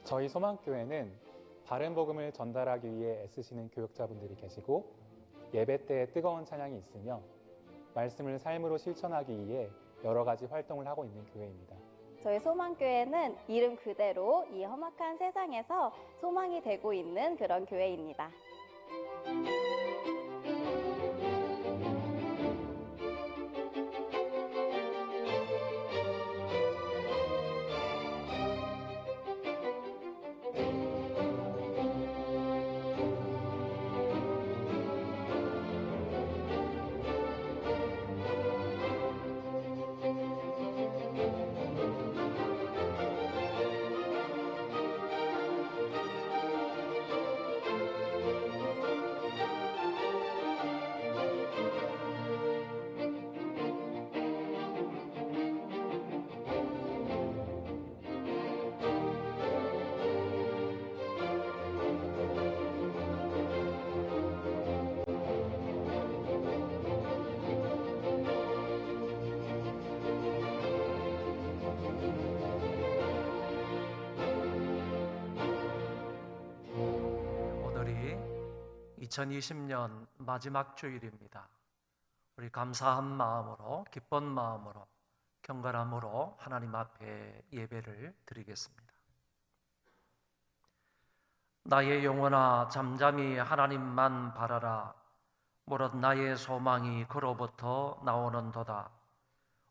저희 소망교회는 바른 복음을 전달하기 위해 애쓰시는 교육자분들이 계시고 예배 때에 뜨거운 찬양이 있으며 말씀을 삶으로 실천하기 위해 여러 가지 활동을 하고 있는 교회입니다. 저희 소망교회는 이름 그대로 이 험악한 세상에서 소망이 되고 있는 그런 교회입니다. 오늘이 2020년 마지막 주일입니다. 우리 감사한 마음으로, 기쁜 마음으로, 경건함으로 하나님 앞에 예배를 드리겠습니다. 나의 영혼아 잠잠히 하나님만 바라라. 무릇 나의 소망이 그로부터 나오는도다.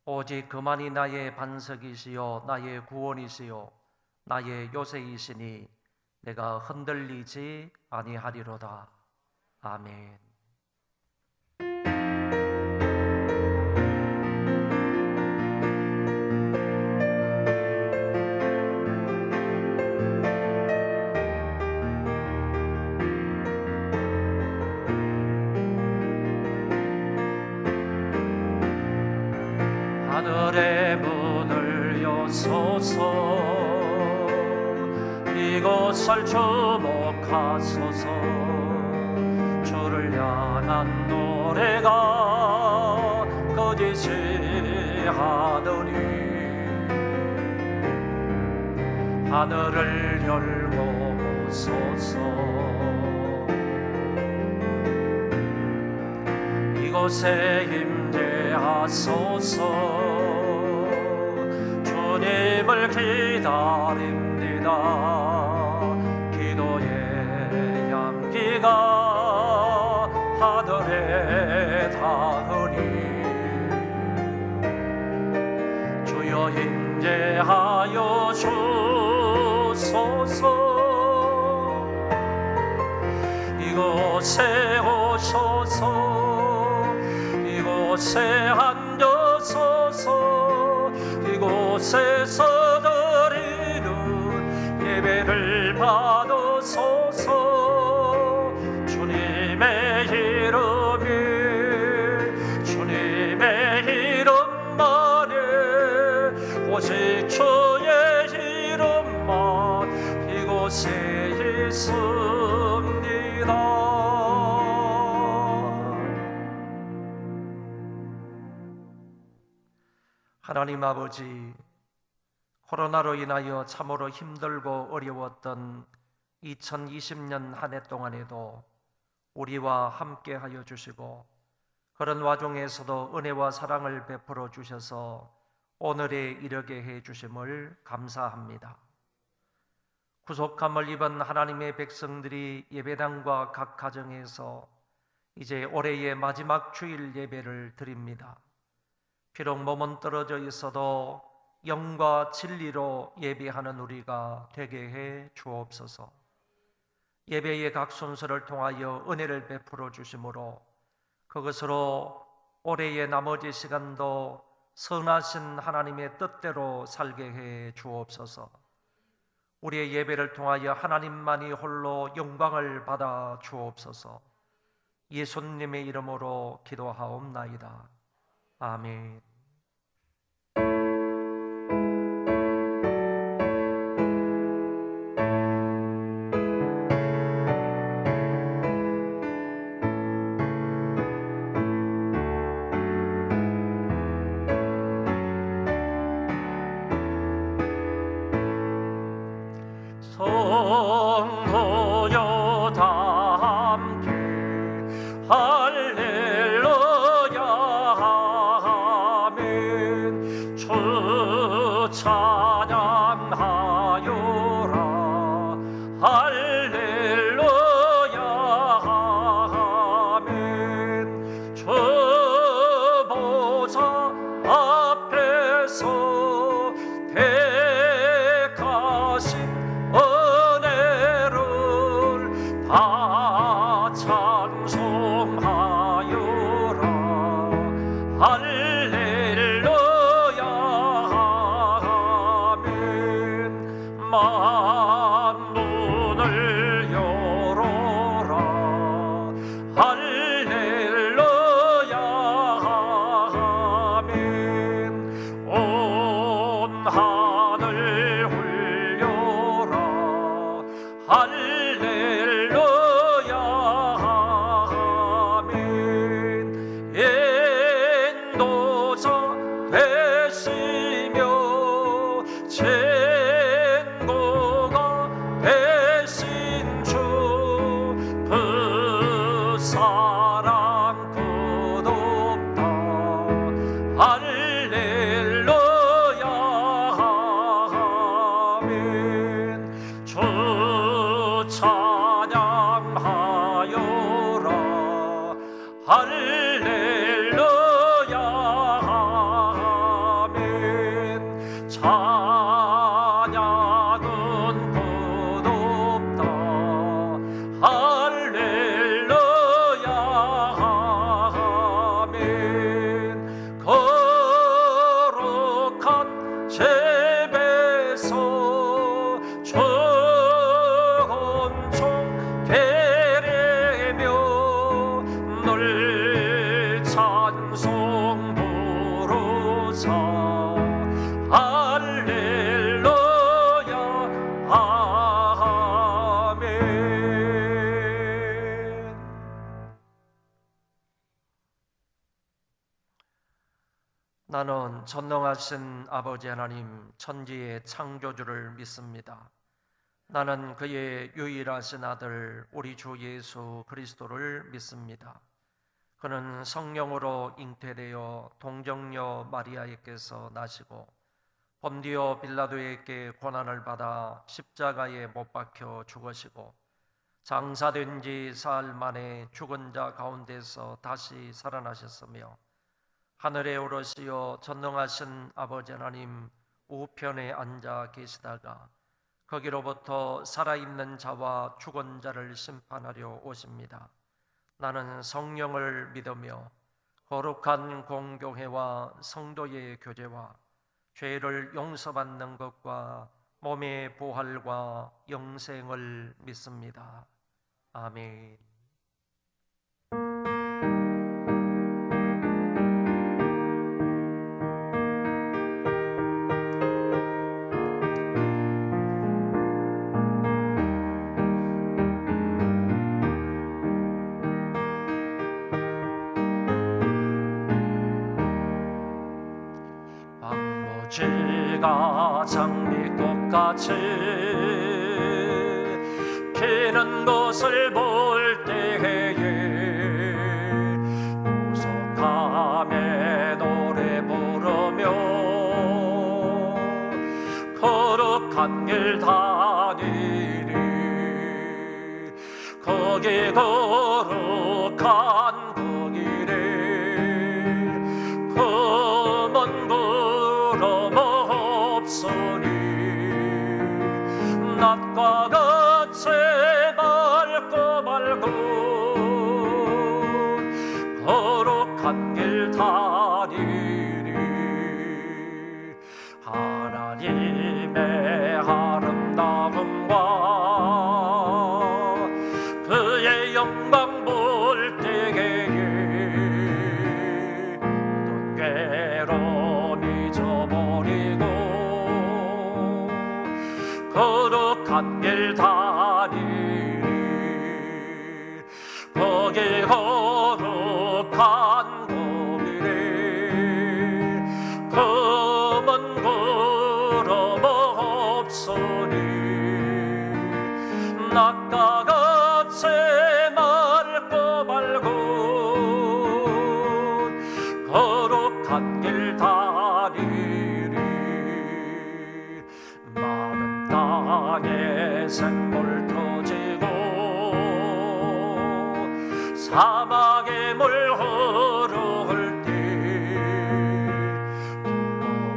오직 그만이 나의 반석이시요 나의 구원이시요 나의 요새이시니 내가 흔들리지 아니하리로다. 아멘. 하늘의 문을 여소서 이곳을 주목하소서. 주를 향한 노래가 꺼지지 않으니 하늘을 열고 보소서. 이곳에 임재하소서. 주님을 기다립니다. 기도의 향기가 하늘에 닿으니 주여 임재하여 주소서. 이곳에 오소서. 이곳에 앉으소서. 이곳에서 드리는 예배를 받으소서. 주님의 이름이 주님의 이름만에 오직 주의 이름만 이곳에 있습니다. 하나님 아버지, 코로나로 인하여 참으로 힘들고 어려웠던 2020년 한 해 동안에도 우리와 함께 하여 주시고 그런 와중에서도 은혜와 사랑을 베풀어 주셔서 오늘에 이르게 해 주심을 감사합니다. 구속함을 입은 하나님의 백성들이 예배당과 각 가정에서 이제 올해의 마지막 주일 예배를 드립니다. 비록 몸은 떨어져 있어도 영과 진리로 예배하는 우리가 되게 해 주옵소서. 예배의 각 순서를 통하여 은혜를 베풀어 주심으로 그것으로 올해의 나머지 시간도 선하신 하나님의 뜻대로 살게 해 주옵소서. 우리의 예배를 통하여 하나님만이 홀로 영광을 받아 주옵소서. 예수님의 이름으로 기도하옵나이다. 아멘. 소 성도여 다 함께 할렐루야 아멘. 주 찬양하여라 할렐루야 아멘. 주 보좌 앞에서 택하신 은혜를 다 찬송하여라 할렐루야 아멘. 만문을 열어라 할렐루야 아멘. 온 하늘 울려라 할렐루야 아멘. 인도자 되시며 친구가 되신 주 그 사랑 끝없다 할렐루야 아멘. 주 찬양하여라 할렐루야 아멘. 찬양은 끝없다 할렐루야 아멘. 거룩한 집에서 천총 계리며 늘 찬송 부르자 할렐루야 아멘. 나는 전능하신 아버지 하나님 천지의 창조주를 믿습니다. 나는 그의 유일하신 아들 우리 주 예수 그리스도를 믿습니다. 그는 성령으로 잉태되어 동정녀 마리아에게서 나시고 본디오 빌라도에게 고난을 받아 십자가에 못 박혀 죽으시고 장사된 지 사흘 만에 죽은 자 가운데서 다시 살아나셨으며 하늘에 오르시어 전능하신 아버지 하나님 우편에 앉아 계시다가 거기로부터 살아있는 자와 죽은 자를 심판하려 오십니다. 나는 성령을 믿으며 거룩한 공교회와 성도의 교제와 죄를 용서받는 것과 몸의 부활과 영생을 믿습니다. 아멘. 지가 장미꽃같이 피는 것을 볼 때에 우석함에 노래 부르며 거룩한 길 다니리. 거기 거룩한 그 길에 검은 구름 없으니 낮과 같이 밝고 거룩한 길 다니리. 하나님의 아름다움과 그의 영광 볼 때 낙과 같이 맑고 맑고 거룩한 길 다니리 마른 땅에 샘물 터지고 사막에 물 흐를 때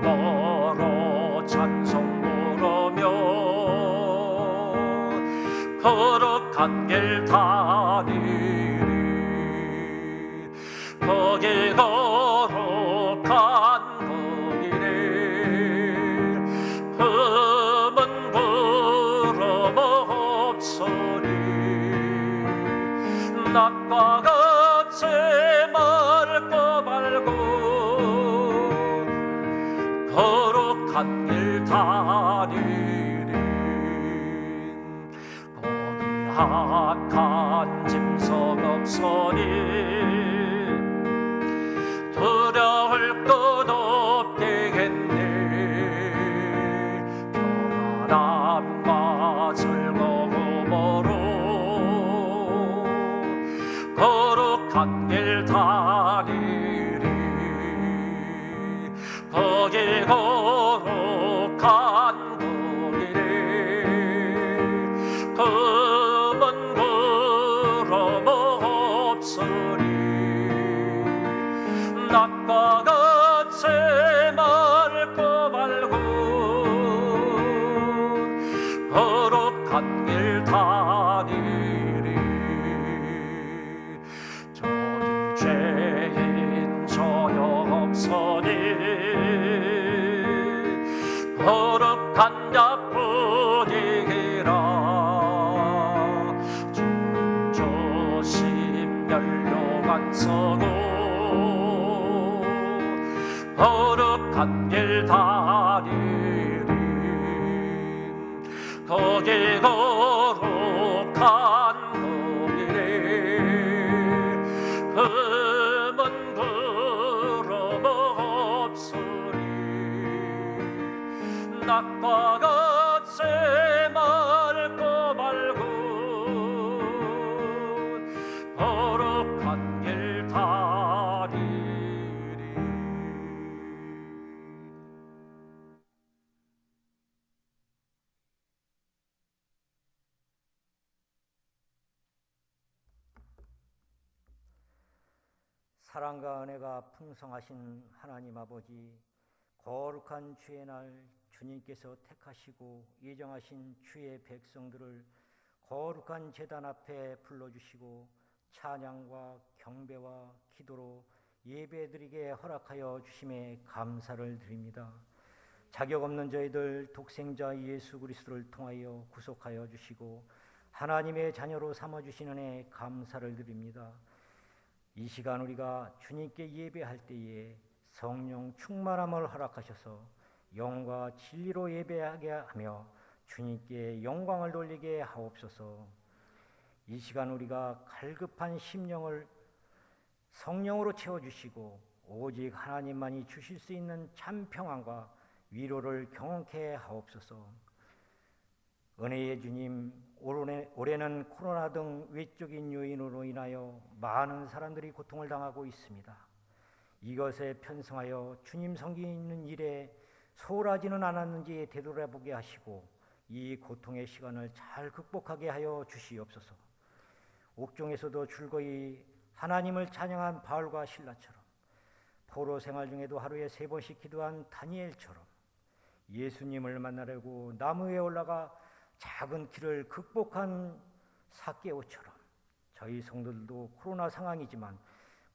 멀어 찬송 부르며 거룩한 길 다니리 거기 거룩한 그 길에 흠은 구름 없으리 낮과 같이 맑고 맑고 거룩한 길 다니리 거기 악한 짐승 없으니 두려울 것 없겠네 평안함과 즐거움으로 거룩한 길 다니리 거기 거룩한 그 길에 검은 구름 없으리 낮과 같이 맑고 맑고 거룩한 길 다니리 저기 죄인 소용없으니 거룩한 자뿐이라 주님 조심 연료만 서고 거룩한 길 다니리 거기 거룩한 그 길에 흠은 구름 없으리 낮과 같이 맑고 맑고 거룩한 길 다니리 사랑과 은혜가 풍성하신 하나님 아버지, 거룩한 주의 날 주님께서 택하시고 예정하신 주의 백성들을 거룩한 제단 앞에 불러주시고 찬양과 경배와 기도로 예배드리게 허락하여 주심에 감사를 드립니다. 자격 없는 저희들 독생자 예수 그리스도를 통하여 구속하여 주시고 하나님의 자녀로 삼아주시는 은혜에 감사를 드립니다. 이 시간 우리가 주님께 예배할 때에 성령 충만함을 허락하셔서 영과 진리로 예배하게 하며 주님께 영광을 돌리게 하옵소서. 이 시간 우리가 갈급한 심령을 성령으로 채워주시고 오직 하나님만이 주실 수 있는 참 평안과 위로를 경험케 하옵소서. 은혜의 주님, 올해는 코로나 등 외적인 요인으로 인하여 많은 사람들이 고통을 당하고 있습니다. 이것에 편성하여 주님 섬기는 일에 소홀하지는 않았는지 되돌아보게 하시고 이 고통의 시간을 잘 극복하게 하여 주시옵소서. 옥중에서도 즐거이 하나님을 찬양한 바울과 신라처럼, 포로 생활 중에도 하루에 3번씩 기도한 다니엘처럼, 예수님을 만나려고 나무 위에 올라가 작은 길을 극복한 삭개오처럼 저희 성도들도 코로나 상황이지만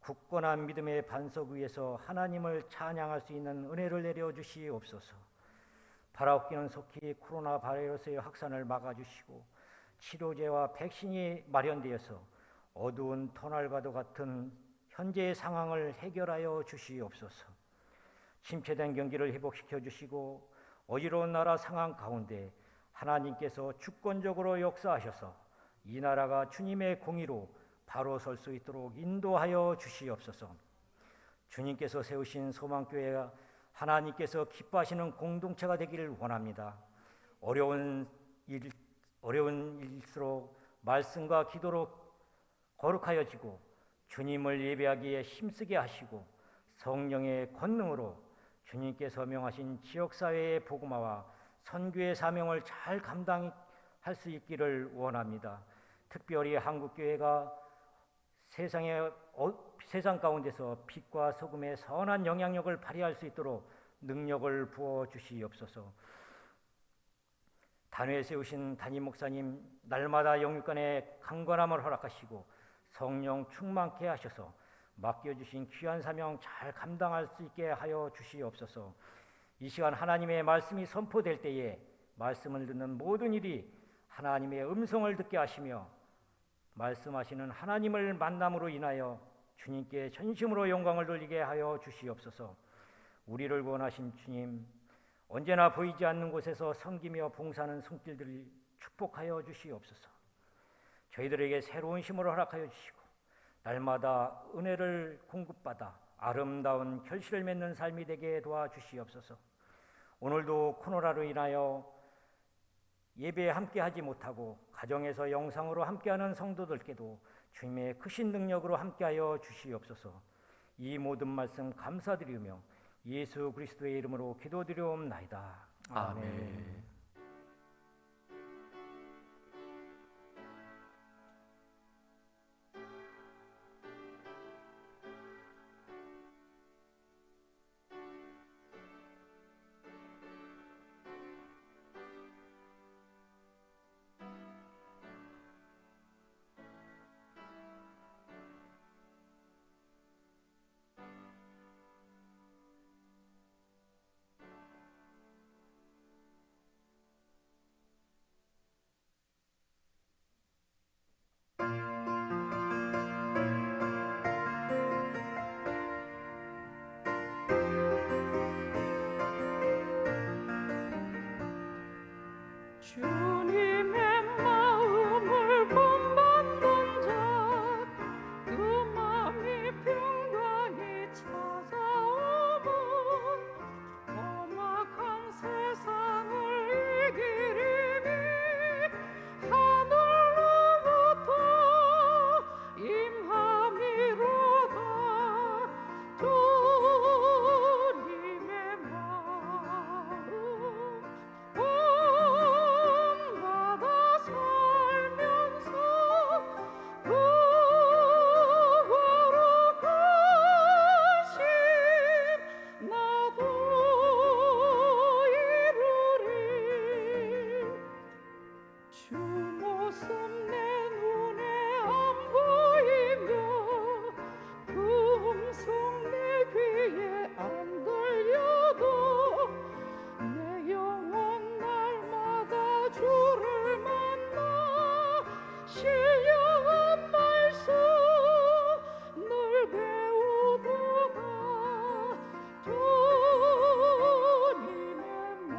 굳건한 믿음의 반석 위에서 하나님을 찬양할 수 있는 은혜를 내려주시옵소서. 바라옵기는 속히 코로나 바이러스의 확산을 막아주시고 치료제와 백신이 마련되어서 어두운 터널과도 같은 현재의 상황을 해결하여 주시옵소서. 침체된 경기를 회복시켜 주시고 어지러운 나라 상황 가운데 하나님께서 주권적으로 역사하셔서 이 나라가 주님의 공의로 바로 설 수 있도록 인도하여 주시옵소서. 주님께서 세우신 소망교회가 하나님께서 기뻐하시는 공동체가 되기를 원합니다. 어려운 어려운 일일수록 말씀과 기도로 거룩하여지고 주님을 예배하기에 힘쓰게 하시고 성령의 권능으로 주님께서 명하신 지역사회의 복음화와 선교의 사명을 잘 감당할 수 있기를 원합니다. 특별히 한국교회가 세상 가운데서 빛과 소금의 선한 영향력을 발휘할 수 있도록 능력을 부어 주시옵소서. 단회에 세우신 담임 목사님 날마다 영육간의 강건함을 허락하시고 성령 충만케 하셔서 맡겨주신 귀한 사명 잘 감당할 수 있게 하여 주시옵소서. 이 시간 하나님의 말씀이 선포될 때에 말씀을 듣는 모든 일이 하나님의 음성을 듣게 하시며 말씀하시는 하나님을 만남으로 인하여 주님께 전심으로 영광을 돌리게 하여 주시옵소서. 우리를 구원하신 주님, 언제나 보이지 않는 곳에서 섬기며 봉사하는 손길들을 축복하여 주시옵소서. 저희들에게 새로운 힘을 허락하여 주시고 날마다 은혜를 공급받아 아름다운 결실을 맺는 삶이 되게 도와주시옵소서. 오늘도 코로나로 인하여 예배에 함께하지 못하고 가정에서 영상으로 함께하는 성도들께도 주님의 크신 능력으로 함께하여 주시옵소서. 이 모든 말씀 감사드리며 예수 그리스도의 이름으로 기도드리옵나이다. 아멘. 주님의 마음을 본받는 자, 그 마음이 평강이 찾아오면 험악한 세상을 이기리니 하늘로부터 임함이로다. 주님의 마음 본받아 살면서 그 거룩하심 나도 이루리. 주 모습 내 눈에 안 보이며 그 음성 내 귀에 안 들려도 내 영혼 날마다 주를 만나 신령한 말씀 늘 배우도다. 주님의 마음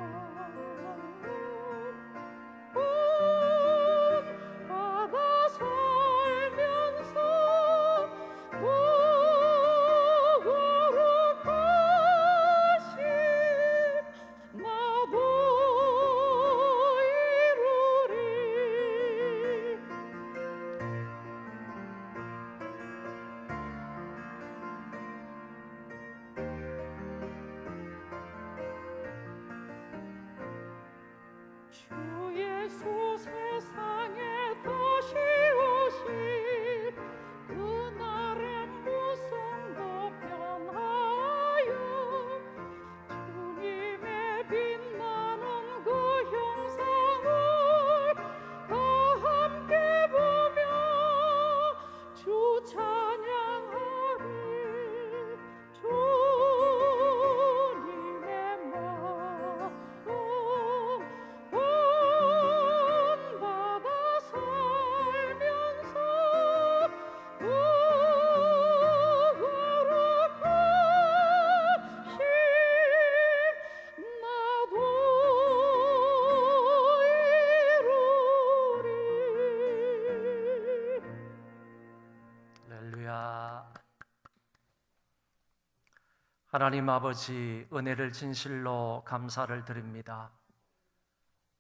본받아 살면서 그 거룩하심 나도 이루리. 주 예수 세상에 다시 오실 그날의 모습도 변하여 주님의 빛나는 그 형상을 다 함께 보며 주 찬양하리. 주님의 마음 본받아 살면서 그 거룩하심 나도 이루리. 할렐루야. 하나님 아버지, 은혜를 진실로 감사를 드립니다.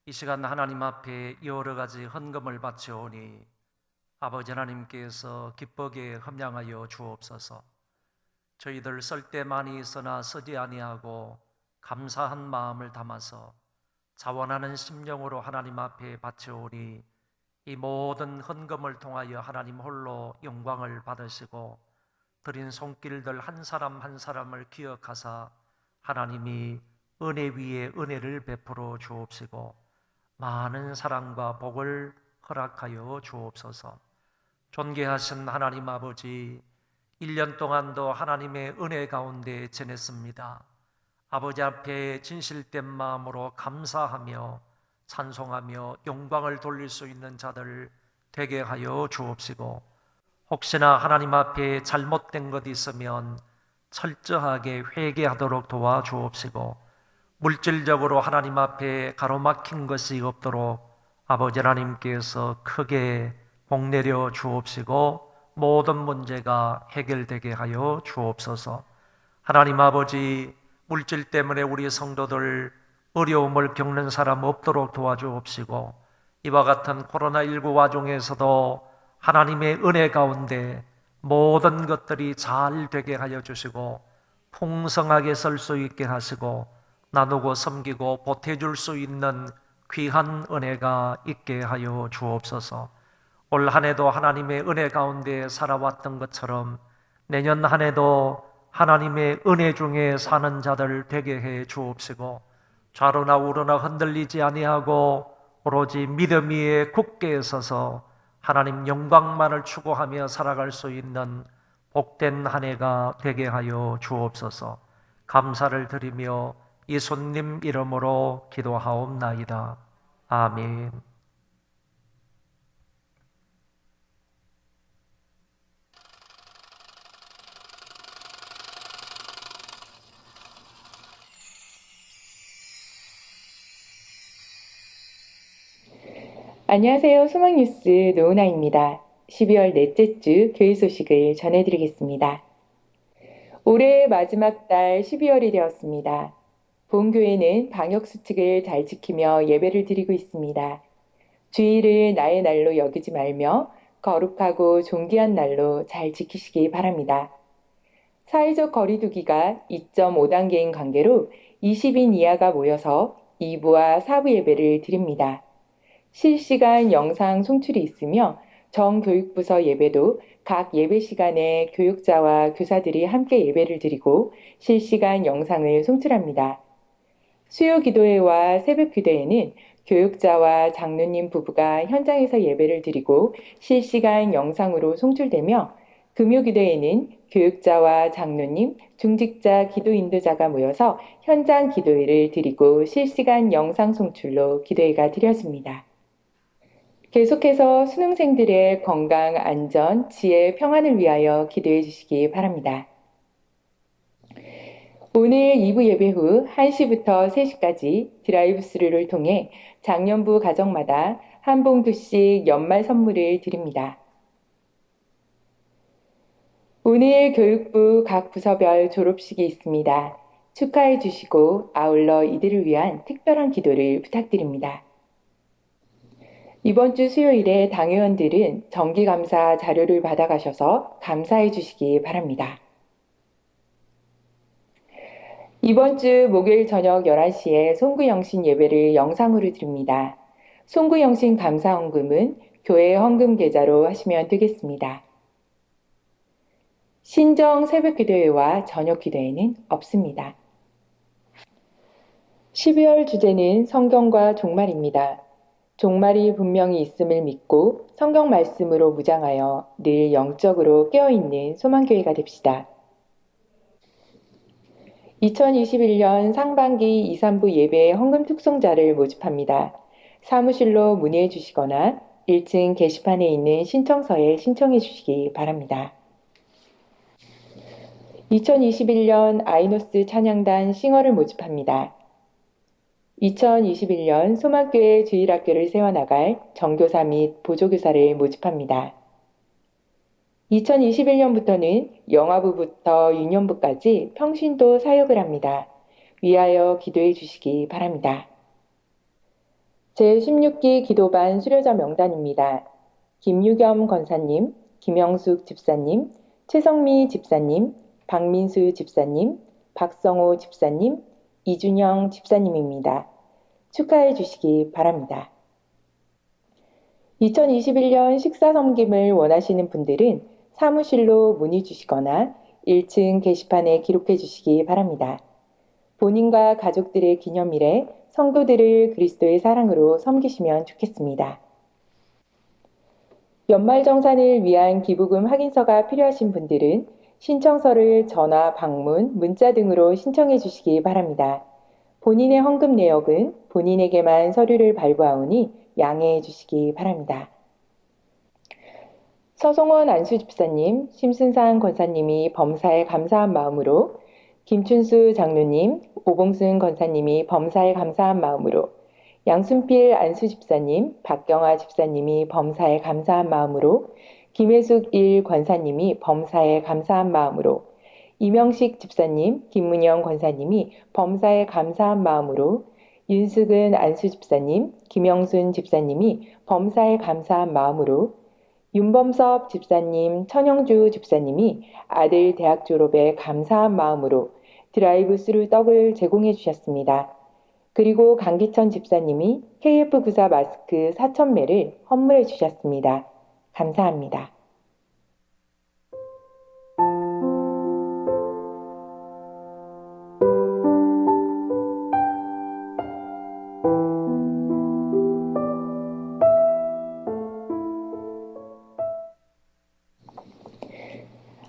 이 시간 하나님 앞에 여러 가지 헌금을 바치오니 아버지 하나님께서 기쁘게 흠양하여 주옵소서. 저희들 쓸 때 많이 있으나 쓰지 아니하고 감사한 마음을 담아서 자원하는 심령으로 하나님 앞에 바치오니 이 모든 헌금을 통하여 하나님 홀로 영광을 받으시고 드린 손길들 한 사람 한 사람을 기억하사 하나님이 은혜 위에 은혜를 베풀어 주옵시고 많은 사랑과 복을 허락하여 주옵소서. 존귀하신 하나님 아버지, 1년 동안도 하나님의 은혜 가운데 지냈습니다. 아버지 앞에 진실된 마음으로 감사하며 찬송하며 영광을 돌릴 수 있는 자들 되게 하여 주옵시고 혹시나 하나님 앞에 잘못된 것 있으면 철저하게 회개하도록 도와주옵시고 물질적으로 하나님 앞에 가로막힌 것이 없도록 아버지 하나님께서 크게 복내려 주옵시고 모든 문제가 해결되게 하여 주옵소서. 하나님 아버지, 물질 때문에 우리 성도들 어려움을 겪는 사람 없도록 도와주옵시고 이와 같은 코로나19 와중에서도 하나님의 은혜 가운데 모든 것들이 잘 되게 하여 주시고 풍성하게 쓸 수 있게 하시고 나누고 섬기고 보태줄 수 있는 귀한 은혜가 있게 하여 주옵소서. 올 한 해도 하나님의 은혜 가운데 살아왔던 것처럼 내년 한 해도 하나님의 은혜 중에 사는 자들 되게 해 주옵시고 좌로나 우로나 흔들리지 아니하고 오로지 믿음 위에 굳게 서서 하나님 영광만을 추구하며 살아갈 수 있는 복된 한 해가 되게 하여 주옵소서. 감사를 드리며 예수님 이름으로 기도하옵나이다. 아멘. 안녕하세요. 소망뉴스 노은아입니다. 12월 넷째 주 교회 소식을 전해드리겠습니다. 올해 마지막 달 12월이 되었습니다. 본교회는 방역수칙을 잘 지키며 예배를 드리고 있습니다. 주일을 나의 날로 여기지 말며 거룩하고 존귀한 날로 잘 지키시기 바랍니다. 사회적 거리두기가 2.5단계인 관계로 20인 이하가 모여서 2부와 4부 예배를 드립니다. 실시간 영상 송출이 있으며 정교육부서 예배도 각 예배 시간에 교육자와 교사들이 함께 예배를 드리고 실시간 영상을 송출합니다. 수요 기도회와 새벽 기도회는 교육자와 장로님 부부가 현장에서 예배를 드리고 실시간 영상으로 송출되며 금요 기도회는 교육자와 장로님, 중직자 기도 인도자가 모여서 현장 기도회를 드리고 실시간 영상 송출로 기도회가 드려집니다. 계속해서 수능생들의 건강, 안전, 지혜, 평안을 위하여 기도해 주시기 바랍니다. 오늘 2부 예배 후 1시부터 3시까지 드라이브 스루를 통해 작년부 가정마다 한 봉투씩 연말 선물을 드립니다. 오늘 교육부 각 부서별 졸업식이 있습니다. 축하해 주시고 아울러 이들을 위한 특별한 기도를 부탁드립니다. 이번 주 수요일에 당회원들은 정기감사 자료를 받아가셔서 감사해 주시기 바랍니다. 이번 주 목요일 저녁 11시에 송구영신 예배를 영상으로 드립니다. 송구영신 감사헌금은 교회 헌금 계좌로 하시면 되겠습니다. 신정 새벽 기도회와 저녁 기도회는 없습니다. 12월 주제는 성경과 종말입니다. 종말이 분명히 있음을 믿고 성경 말씀으로 무장하여 늘 영적으로 깨어있는 소망교회가 됩시다. 2021년 상반기 2, 3부 예배 헌금 특송자를 모집합니다. 사무실로 문의해 주시거나 1층 게시판에 있는 신청서에 신청해 주시기 바랍니다. 2021년 아이노스 찬양단 싱어를 모집합니다. 2021년 소망교회 주일학교를 세워나갈 정교사 및 보조교사를 모집합니다. 2021년부터는 영화부부터 유년부까지 평신도 사역을 합니다. 위하여 기도해 주시기 바랍니다. 제16기 기도반 수료자 명단입니다. 김유겸 권사님, 김영숙 집사님, 최성미 집사님, 박민수 집사님, 박성호 집사님, 이준영 집사님입니다. 축하해 주시기 바랍니다. 2021년 식사 섬김을 원하시는 분들은 사무실로 문의 주시거나 1층 게시판에 기록해 주시기 바랍니다. 본인과 가족들의 기념일에 성도들을 그리스도의 사랑으로 섬기시면 좋겠습니다. 연말정산을 위한 기부금 확인서가 필요하신 분들은 신청서를 전화, 방문, 문자 등으로 신청해 주시기 바랍니다. 본인의 헌금 내역은 본인에게만 서류를 발부하오니 양해해 주시기 바랍니다. 서송원 안수집사님, 심순상 권사님이 범사에 감사한 마음으로, 김춘수 장로님, 오봉순 권사님이 범사에 감사한 마음으로, 양순필 안수집사님, 박경화 집사님이 범사에 감사한 마음으로, 김혜숙 일 권사님이 범사에 감사한 마음으로, 이명식 집사님, 김문영 권사님이 범사에 감사한 마음으로, 윤숙은 안수집사님, 김영순 집사님이 범사에 감사한 마음으로, 윤범섭 집사님, 천영주 집사님이 아들 대학 졸업에 감사한 마음으로 드라이브 스루 떡을 제공해 주셨습니다. 그리고 강기천 집사님이 KF94 마스크 4,000매를 헌물해 주셨습니다. 감사합니다.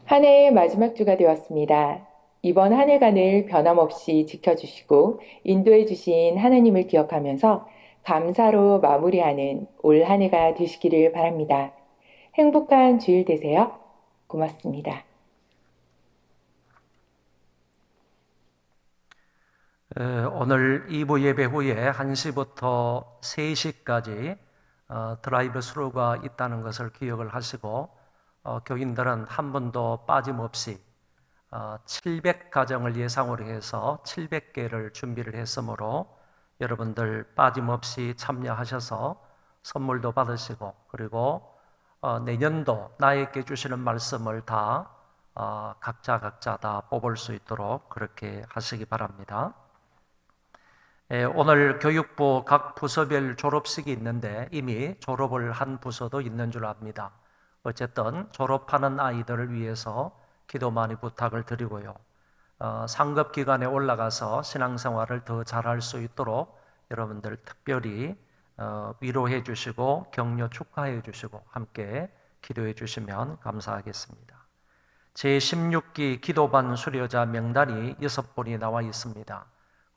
한 해의 마지막 주가 되었습니다. 이번 한 해간을 변함없이 지켜주시고 인도해 주신 하나님을 기억하면서 감사로 마무리하는 올 한 해가 되시기를 바랍니다. 행복한 주일 되세요. 고맙습니다. 오늘 2부 예배 후에 1시부터 3시까지 드라이브 스루가 있다는 것을 기억을 하시고 교인들은 한 번도 빠짐없이 700가정을 예상으로 해서 700개를 준비를 했으므로 여러분들 빠짐없이 참여하셔서 선물도 받으시고 그리고 내년도 나에게 주시는 말씀을 다 각자 다 뽑을 수 있도록 그렇게 하시기 바랍니다. 오늘 교육부 각 부서별 졸업식이 있는데 이미 졸업을 한 부서도 있는 줄 압니다. 어쨌든 졸업하는 아이들을 위해서 기도 많이 부탁을 드리고요. 상급 기관에 올라가서 신앙생활을 더 잘할 수 있도록 여러분들 특별히 위로해 주시고 격려 축하해 주시고 함께 기도해 주시면 감사하겠습니다. 제16기 기도반 수료자 명단이 6분이 나와 있습니다.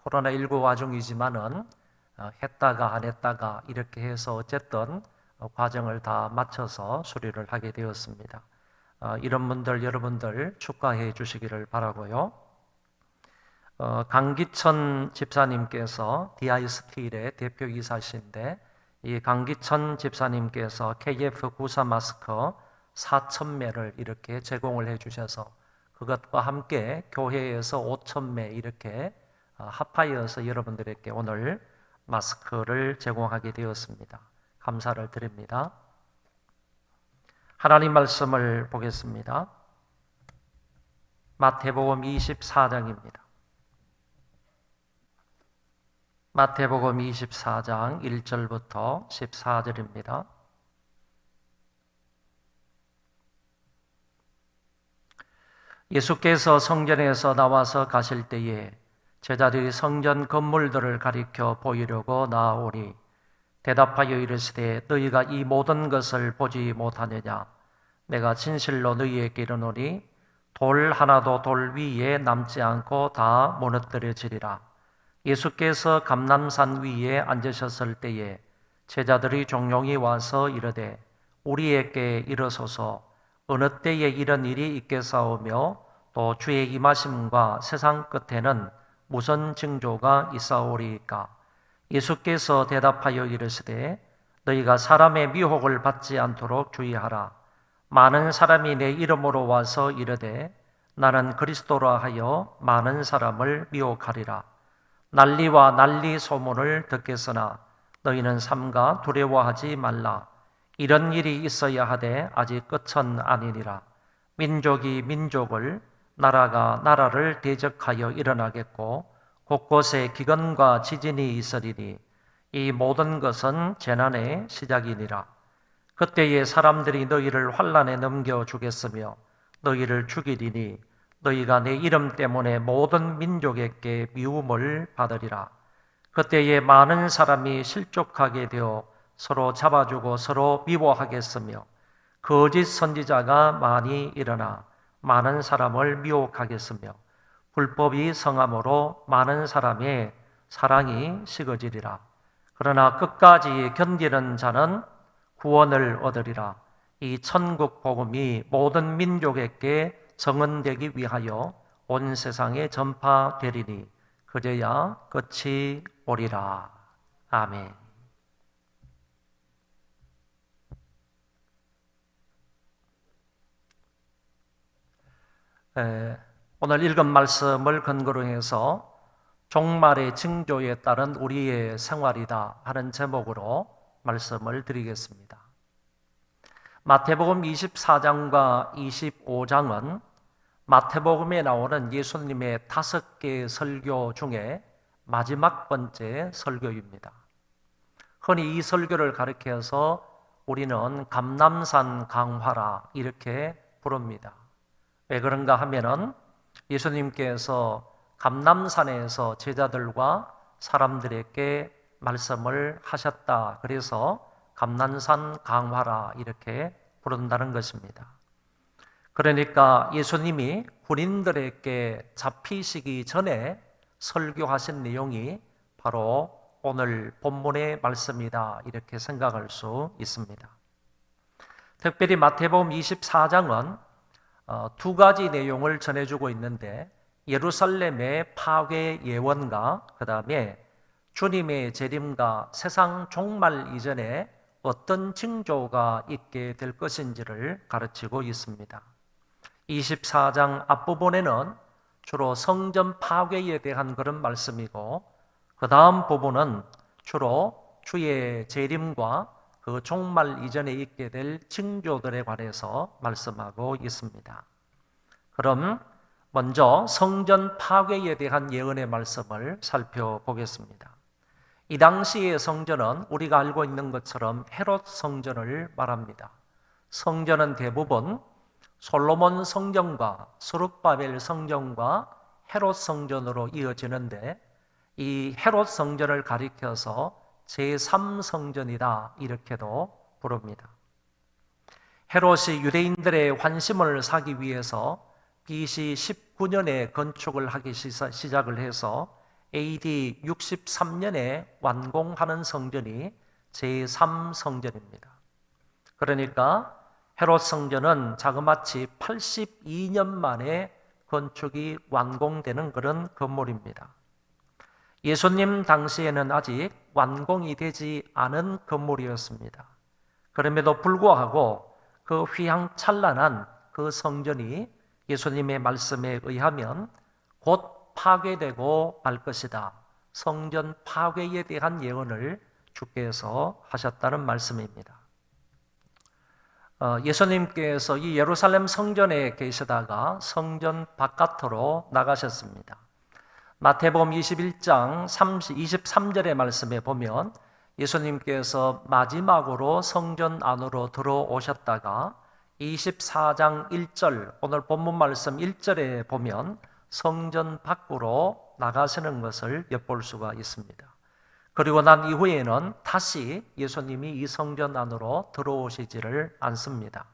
코로나19 와중이지만은 했다가 안 했다가 이렇게 해서 어쨌든 과정을 다 마쳐서 수료를 하게 되었습니다. 이런 분들 여러분들 축하해 주시기를 바라고요. 강기천 집사님께서 DI스틸의 대표이사신데 이 강기천 집사님께서 KF94 마스크 4,000매를 이렇게 제공을 해 주셔서 그것과 함께 교회에서 5,000매 이렇게 합하여서 여러분들에게 오늘 마스크를 제공하게 되었습니다. 감사를 드립니다. 하나님 말씀을 보겠습니다. 마태복음 24장입니다. 마태복음 24장 1절부터 14절입니다. 예수께서 성전에서 나와서 가실 때에 제자들이 성전 건물들을 가리켜 보이려고 나아오니 대답하여 이르시되 너희가 이 모든 것을 보지 못하느냐? 내가 진실로 너희에게 이르노니 돌 하나도 돌 위에 남지 않고 다 무너뜨려지리라. 예수께서 감람산 위에 앉으셨을 때에 제자들이 종용이 와서 이르되 우리에게 이르소서 어느 때에 이런 일이 있겠사오며 또 주의 임하심과 세상 끝에는 무슨 징조가 있사오리이까? 예수께서 대답하여 이르시되 너희가 사람의 미혹을 받지 않도록 주의하라. 많은 사람이 내 이름으로 와서 이르되 나는 그리스도라 하여 많은 사람을 미혹하리라. 난리와 난리 소문을 듣겠으나 너희는 삼가 두려워하지 말라. 이런 일이 있어야 하되 아직 끝은 아니니라. 민족이 민족을, 나라가 나라를 대적하여 일어나겠고 곳곳에 기근과 지진이 있으리니 이 모든 것은 재난의 시작이니라. 그때에 사람들이 너희를 환난에 넘겨주겠으며 너희를 죽이리니 너희가 내 이름 때문에 모든 민족에게 미움을 받으리라. 그때에 많은 사람이 실족하게 되어 서로 잡아주고 서로 미워하겠으며 거짓 선지자가 많이 일어나 많은 사람을 미혹하겠으며 불법이 성함으로 많은 사람의 사랑이 식어지리라. 그러나 끝까지 견디는 자는 구원을 얻으리라. 이 천국 복음이 모든 민족에게 증언되기 위하여 온 세상에 전파되리니 그제야 끝이 오리라. 아멘. 오늘 읽은 말씀을 근거로 해서 종말의 징조에 따른 우리의 생활이다 하는 제목으로 말씀을 드리겠습니다. 마태복음 24장과 25장은 마태복음에 나오는 예수님의 5개의 설교 중에 마지막 번째 설교입니다. 흔히 이 설교를 가리켜서 우리는 감람산 강화라 이렇게 부릅니다. 왜 그런가 하면은 예수님께서 감람산에서 제자들과 사람들에게 말씀을 하셨다. 그래서 감람산 강화라 이렇게 부른다는 것입니다. 그러니까 예수님이 군인들에게 잡히시기 전에 설교하신 내용이 바로 오늘 본문의 말씀이다 이렇게 생각할 수 있습니다. 특별히 마태복음 24장은 두 가지 내용을 전해주고 있는데 예루살렘의 파괴 예언과 그 다음에 주님의 재림과 세상 종말 이전에 어떤 징조가 있게 될 것인지를 가르치고 있습니다. 24장 앞부분에는 주로 성전 파괴에 대한 그런 말씀이고 그 다음 부분은 주로 주의 재림과 그 종말 이전에 있게 될 징조들에 관해서 말씀하고 있습니다. 그럼 먼저 성전 파괴에 대한 예언의 말씀을 살펴보겠습니다. 이 당시의 성전은 우리가 알고 있는 것처럼 헤롯 성전을 말합니다. 성전은 대부분 솔로몬 성전과 스룹바벨 성전과 헤롯 성전으로 이어지는데 이 헤롯 성전을 가리켜서 제3성전이다 이렇게도 부릅니다. 헤롯이 유대인들의 환심을 사기 위해서 BC 19년에 건축을 하기 시작을 해서 AD 63년에 완공하는 성전이 제3성전입니다. 그러니까 헤롯 성전은 자그마치 82년 만에 건축이 완공되는 그런 건물입니다. 예수님 당시에는 아직 완공이 되지 않은 건물이었습니다. 그럼에도 불구하고 그 휘황찬란한 그 성전이 예수님의 말씀에 의하면 곧 파괴되고 말 것이다. 성전 파괴에 대한 예언을 주께서 하셨다는 말씀입니다. 예수님께서 이 예루살렘 성전에 계시다가 성전 바깥으로 나가셨습니다. 마태복음 21장 23절의 말씀에 보면 예수님께서 마지막으로 성전 안으로 들어오셨다가 24장 1절 오늘 본문 말씀 1절에 보면 성전 밖으로 나가시는 것을 엿볼 수가 있습니다. 그리고 난 이후에는 다시 예수님이 이 성전 안으로 들어오시지를 않습니다.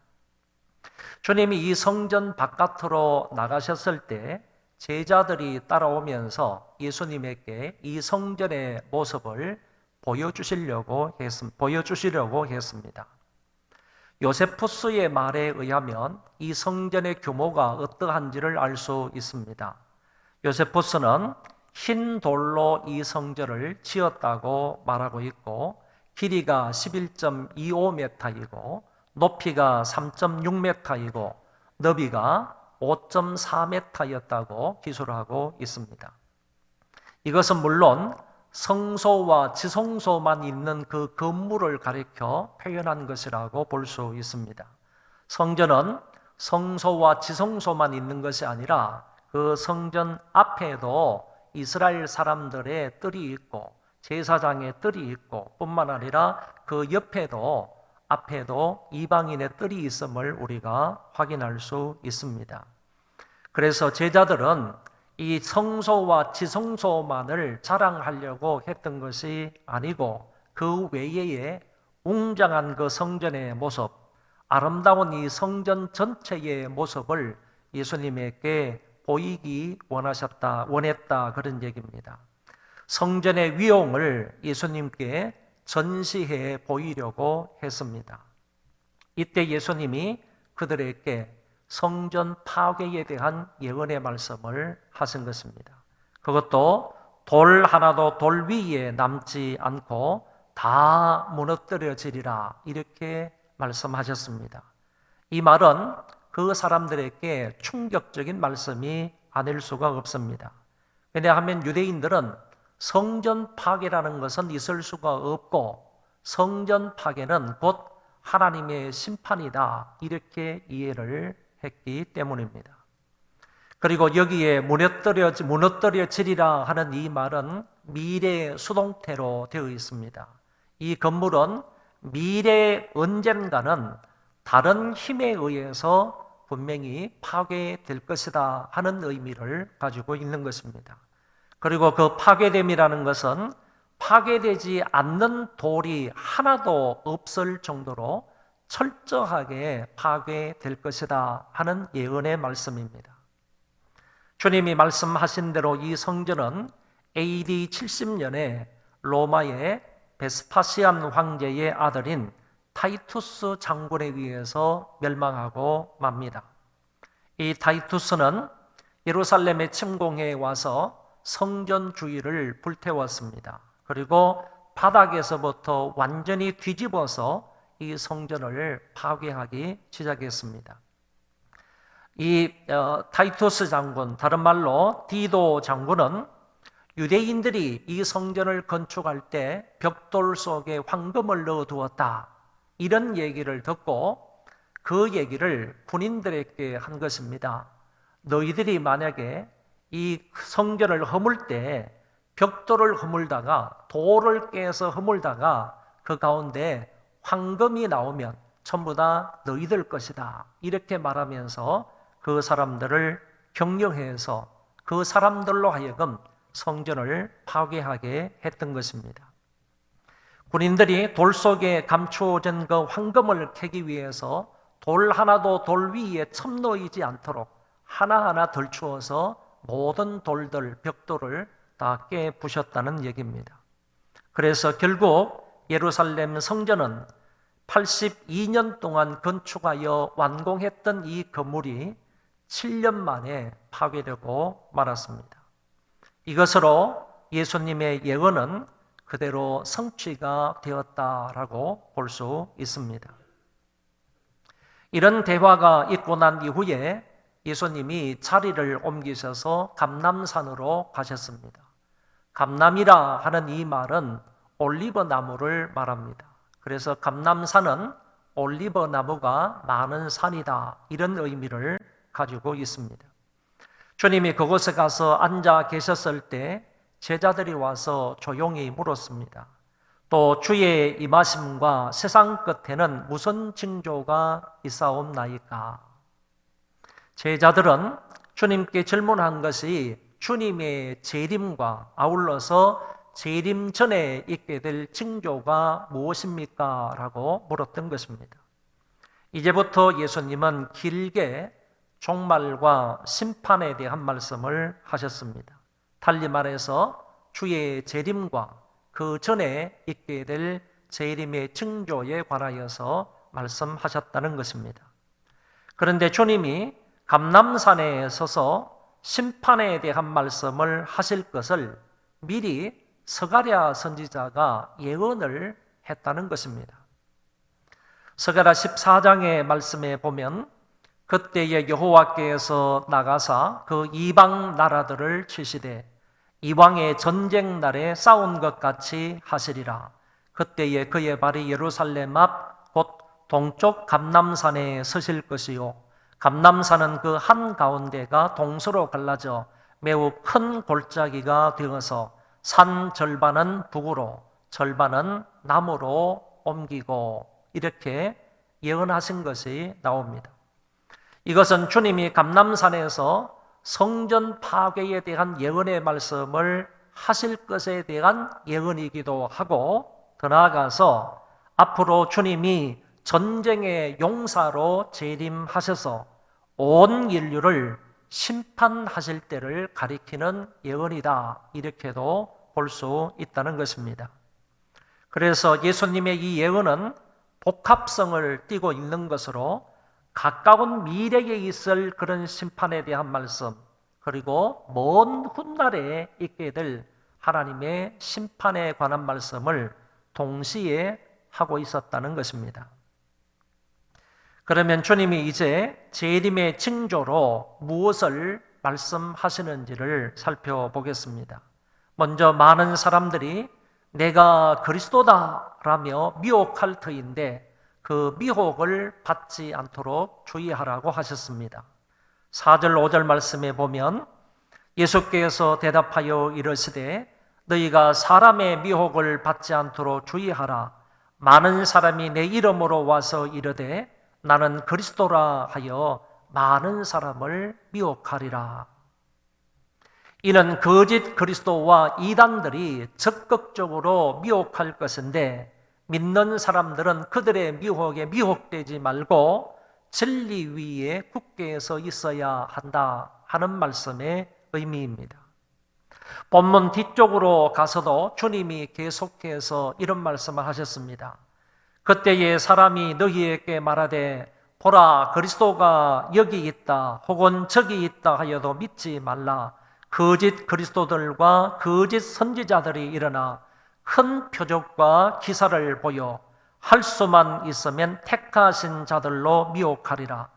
주님이 이 성전 바깥으로 나가셨을 때 제자들이 따라오면서 예수님에게 이 성전의 모습을 보여주시려고 했습니다. 요세푸스의 말에 의하면 이 성전의 규모가 어떠한지를 알 수 있습니다. 요세푸스는 흰 돌로 이 성전을 지었다고 말하고 있고 길이가 11.25m이고 높이가 3.6m이고 너비가 5.4m였다고 기술하고 있습니다. 이것은 물론 성소와 지성소만 있는 그 건물을 가리켜 표현한 것이라고 볼 수 있습니다. 성전은 성소와 지성소만 있는 것이 아니라 그 성전 앞에도 이스라엘 사람들의 뜰이 있고 제사장의 뜰이 있고 뿐만 아니라 그 옆에도 앞에도 이방인의 뜰이 있음을 우리가 확인할 수 있습니다. 그래서 제자들은 이 성소와 지성소만을 자랑하려고 했던 것이 아니고 그 외에 웅장한 그 성전의 모습, 아름다운 이 성전 전체의 모습을 예수님에게 보이기 원했다 그런 얘기입니다. 성전의 위용을 예수님께 전시해 보이려고 했습니다. 이때 예수님이 그들에게 성전 파괴에 대한 예언의 말씀을 하신 것입니다. 그것도 돌 하나도 돌 위에 남지 않고 다 무너뜨려지리라 이렇게 말씀하셨습니다. 이 말은 그 사람들에게 충격적인 말씀이 아닐 수가 없습니다. 왜냐하면 유대인들은 성전 파괴라는 것은 있을 수가 없고 성전 파괴는 곧 하나님의 심판이다 이렇게 이해를 했기 때문입니다. 그리고 여기에 무너뜨려지리라 하는 이 말은 미래 수동태로 되어 있습니다. 이 건물은 미래 언젠가는 다른 힘에 의해서 분명히 파괴될 것이다 하는 의미를 가지고 있는 것입니다. 그리고 그 파괴됨이라는 것은 파괴되지 않는 돌이 하나도 없을 정도로 철저하게 파괴될 것이다 하는 예언의 말씀입니다. 주님이 말씀하신 대로 이 성전은 AD 70년에 로마의 베스파시안 황제의 아들인 타이투스 장군에 의해서 멸망하고 맙니다. 이 타이투스는 예루살렘에 침공해 와서 성전 주위를 불태웠습니다. 그리고 바닥에서부터 완전히 뒤집어서 이 성전을 파괴하기 시작했습니다. 이 타이투스 장군, 다른 말로 디도 장군은 유대인들이 이 성전을 건축할 때 벽돌 속에 황금을 넣어두었다 이런 얘기를 듣고 그 얘기를 군인들에게 한 것입니다. 너희들이 만약에 이 성전을 허물 때 벽돌을 허물다가 돌을 깨서 허물다가 그 가운데 황금이 나오면 전부 다 너희들 것이다 이렇게 말하면서 그 사람들을 격려해서 그 사람들로 하여금 성전을 파괴하게 했던 것입니다. 군인들이 돌 속에 감추어진 그 황금을 캐기 위해서 돌 하나도 돌 위에 첨놓이지 않도록 하나하나 덜추어서 모든 돌들, 벽돌을 다 깨부셨다는 얘기입니다. 그래서 결국 예루살렘 성전은 82년 동안 건축하여 완공했던 이 건물이 7년 만에 파괴되고 말았습니다. 이것으로 예수님의 예언은 그대로 성취가 되었다라고 볼 수 있습니다. 이런 대화가 있고 난 이후에 예수님이 자리를 옮기셔서 감람산으로 가셨습니다. 감람이라 하는 이 말은 올리브 나무를 말합니다. 그래서 감람산은 올리브 나무가 많은 산이다 이런 의미를 가지고 있습니다. 주님이 그곳에 가서 앉아 계셨을 때 제자들이 와서 조용히 물었습니다. 또 주의 임하심과 세상 끝에는 무슨 징조가 있사옵나이까? 제자들은 주님께 질문한 것이 주님의 재림과 아울러서 재림 전에 있게 될 징조가 무엇입니까? 라고 물었던 것입니다. 이제부터 예수님은 길게 종말과 심판에 대한 말씀을 하셨습니다. 달리 말해서 주의 재림과 그 전에 있게 될 재림의 징조에 관하여서 말씀하셨다는 것입니다. 그런데 주님이 감람산에 서서 심판에 대한 말씀을 하실 것을 미리 스가랴 선지자가 예언을 했다는 것입니다. 스가랴 14장의 말씀에 보면 그때에 여호와께서 나가사 그 이방 나라들을 치시되 이왕의 전쟁 날에 싸운 것 같이 하시리라. 그때에 그의 발이 예루살렘 앞 곧 동쪽 감람산에 서실 것이요 감람산은 그 한가운데가 동서로 갈라져 매우 큰 골짜기가 되어서 산 절반은 북으로 절반은 남으로 옮기고 이렇게 예언하신 것이 나옵니다. 이것은 주님이 감람산에서 성전 파괴에 대한 예언의 말씀을 하실 것에 대한 예언이기도 하고 더 나아가서 앞으로 주님이 전쟁의 용사로 재림하셔서 온 인류를 심판하실 때를 가리키는 예언이다. 이렇게도 볼 수 있다는 것입니다. 그래서 예수님의 이 예언은 복합성을 띠고 있는 것으로 가까운 미래에 있을 그런 심판에 대한 말씀, 그리고 먼 훗날에 있게 될 하나님의 심판에 관한 말씀을 동시에 하고 있었다는 것입니다. 그러면 주님이 이제 재림의 징조로 무엇을 말씀하시는지를 살펴보겠습니다. 먼저 많은 사람들이 내가 그리스도다라며 미혹할 터인데 그 미혹을 받지 않도록 주의하라고 하셨습니다. 4절 5절 말씀에 보면 예수께서 대답하여 이르시되 너희가 사람의 미혹을 받지 않도록 주의하라. 많은 사람이 내 이름으로 와서 이르되 나는 그리스도라 하여 많은 사람을 미혹하리라. 이는 거짓 그리스도와 이단들이 적극적으로 미혹할 것인데 믿는 사람들은 그들의 미혹에 미혹되지 말고 진리 위에 굳게 서 있어야 한다 하는 말씀의 의미입니다. 본문 뒤쪽으로 가서도 주님이 계속해서 이런 말씀을 하셨습니다. 그때에 사람이 너희에게 말하되 보라 그리스도가 여기 있다 혹은 저기 있다 하여도 믿지 말라. 거짓 그리스도들과 거짓 선지자들이 일어나 큰 표적과 기사를 보여 할 수만 있으면 택하신 자들로 미혹하리라.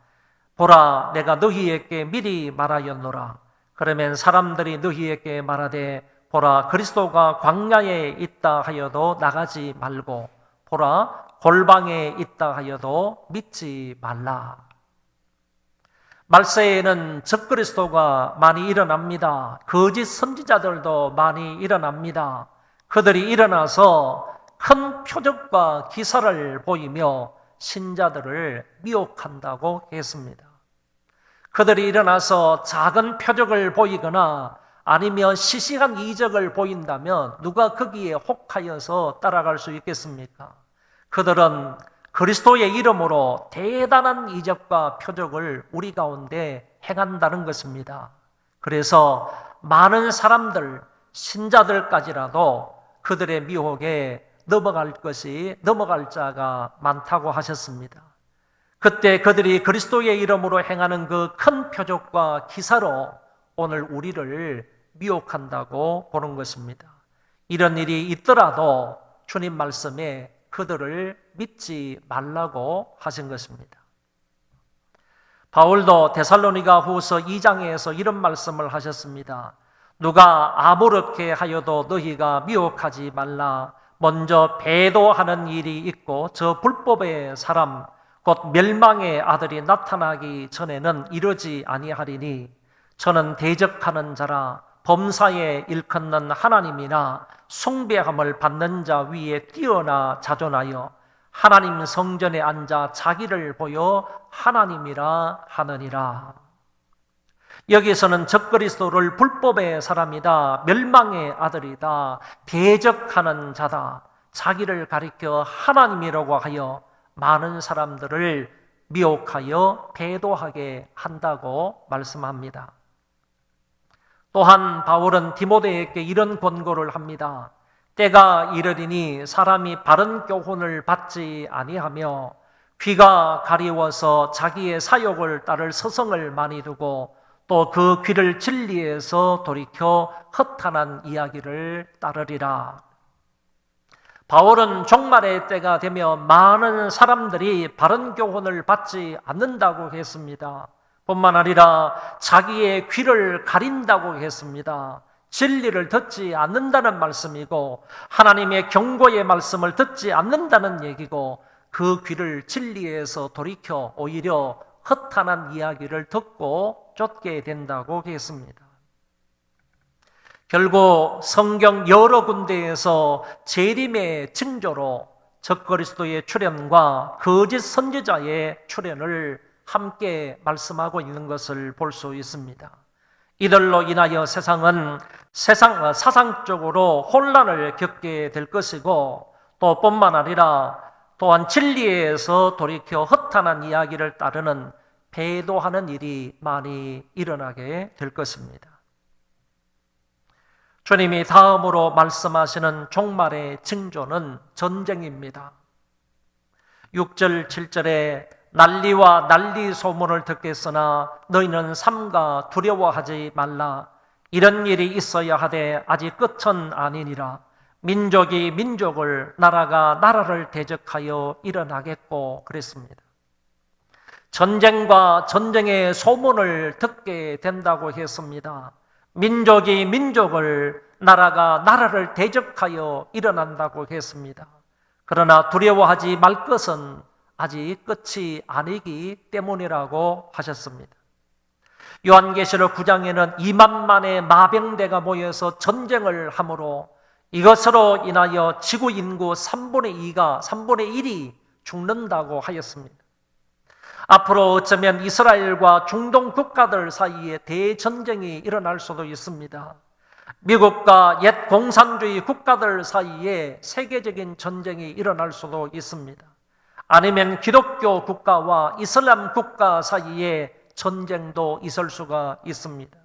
보라 내가 너희에게 미리 말하였노라. 그러면 사람들이 너희에게 말하되 보라 그리스도가 광야에 있다 하여도 나가지 말고 보라 골방에 있다 하여도 믿지 말라. 말세에는 적그리스도가 많이 일어납니다. 거짓 선지자들도 많이 일어납니다. 그들이 일어나서 큰 표적과 기사를 보이며 신자들을 미혹한다고 했습니다. 그들이 일어나서 작은 표적을 보이거나 아니면 시시한 이적을 보인다면 누가 거기에 혹하여서 따라갈 수 있겠습니까? 그들은 그리스도의 이름으로 대단한 이적과 표적을 우리 가운데 행한다는 것입니다. 그래서 많은 사람들, 신자들까지라도 그들의 미혹에 넘어갈 자가 많다고 하셨습니다. 그때 그들이 그리스도의 이름으로 행하는 그 큰 표적과 기사로 오늘 우리를 미혹한다고 보는 것입니다. 이런 일이 있더라도 주님 말씀에 그들을 믿지 말라고 하신 것입니다. 바울도 데살로니가 후서 2장에서 이런 말씀을 하셨습니다. 누가 아무렇게 하여도 너희가 미혹하지 말라. 먼저 배도하는 일이 있고 저 불법의 사람 곧 멸망의 아들이 나타나기 전에는 이러지 아니하리니 저는 대적하는 자라 범사에 일컫는 하나님이나 숭배함을 받는 자 위에 뛰어나 자존하여 하나님 성전에 앉아 자기를 보여 하나님이라 하느니라. 여기서는 적그리스도를 불법의 사람이다, 멸망의 아들이다, 대적하는 자다, 자기를 가리켜 하나님이라고 하여 많은 사람들을 미혹하여 배도하게 한다고 말씀합니다. 또한 바울은 디모데에게 이런 권고를 합니다. 때가 이르리니 사람이 바른 교훈을 받지 아니하며 귀가 가리워서 자기의 사욕을 따를 서성을 많이 두고 또 그 귀를 진리에서 돌이켜 허탄한 이야기를 따르리라. 바울은 종말의 때가 되면 많은 사람들이 바른 교훈을 받지 않는다고 했습니다. 뿐만 아니라 자기의 귀를 가린다고 했습니다. 진리를 듣지 않는다는 말씀이고 하나님의 경고의 말씀을 듣지 않는다는 얘기고 그 귀를 진리에서 돌이켜 오히려 허탄한 이야기를 듣고 쫓게 된다고 했습니다. 결국 성경 여러 군데에서 재림의 징조로 적그리스도의 출현과 거짓 선지자의 출현을 함께 말씀하고 있는 것을 볼 수 있습니다. 이들로 인하여 세상은 사상적으로 혼란을 겪게 될 것이고 또 뿐만 아니라 또한 진리에서 돌이켜 허탄한 이야기를 따르는 배도하는 일이 많이 일어나게 될 것입니다. 주님이 다음으로 말씀하시는 종말의 징조는 전쟁입니다. 6절, 7절에 난리와 난리 소문을 듣겠으나 너희는 삼가 두려워하지 말라. 이런 일이 있어야 하되 아직 끝은 아니니라. 민족이 민족을, 나라가 나라를 대적하여 일어나겠고 그랬습니다. 전쟁과 전쟁의 소문을 듣게 된다고 했습니다. 민족이 민족을, 나라가 나라를 대적하여 일어난다고 했습니다. 그러나 두려워하지 말 것은 아직 끝이 아니기 때문이라고 하셨습니다. 요한계시록 9장에는 2만만의 마병대가 모여서 전쟁을 하므로 이것으로 인하여 지구 인구 3분의 1이 죽는다고 하였습니다. 앞으로 어쩌면 이스라엘과 중동 국가들 사이에 대전쟁이 일어날 수도 있습니다. 미국과 옛 공산주의 국가들 사이에 세계적인 전쟁이 일어날 수도 있습니다. 아니면 기독교 국가와 이슬람 국가 사이에 전쟁도 있을 수가 있습니다.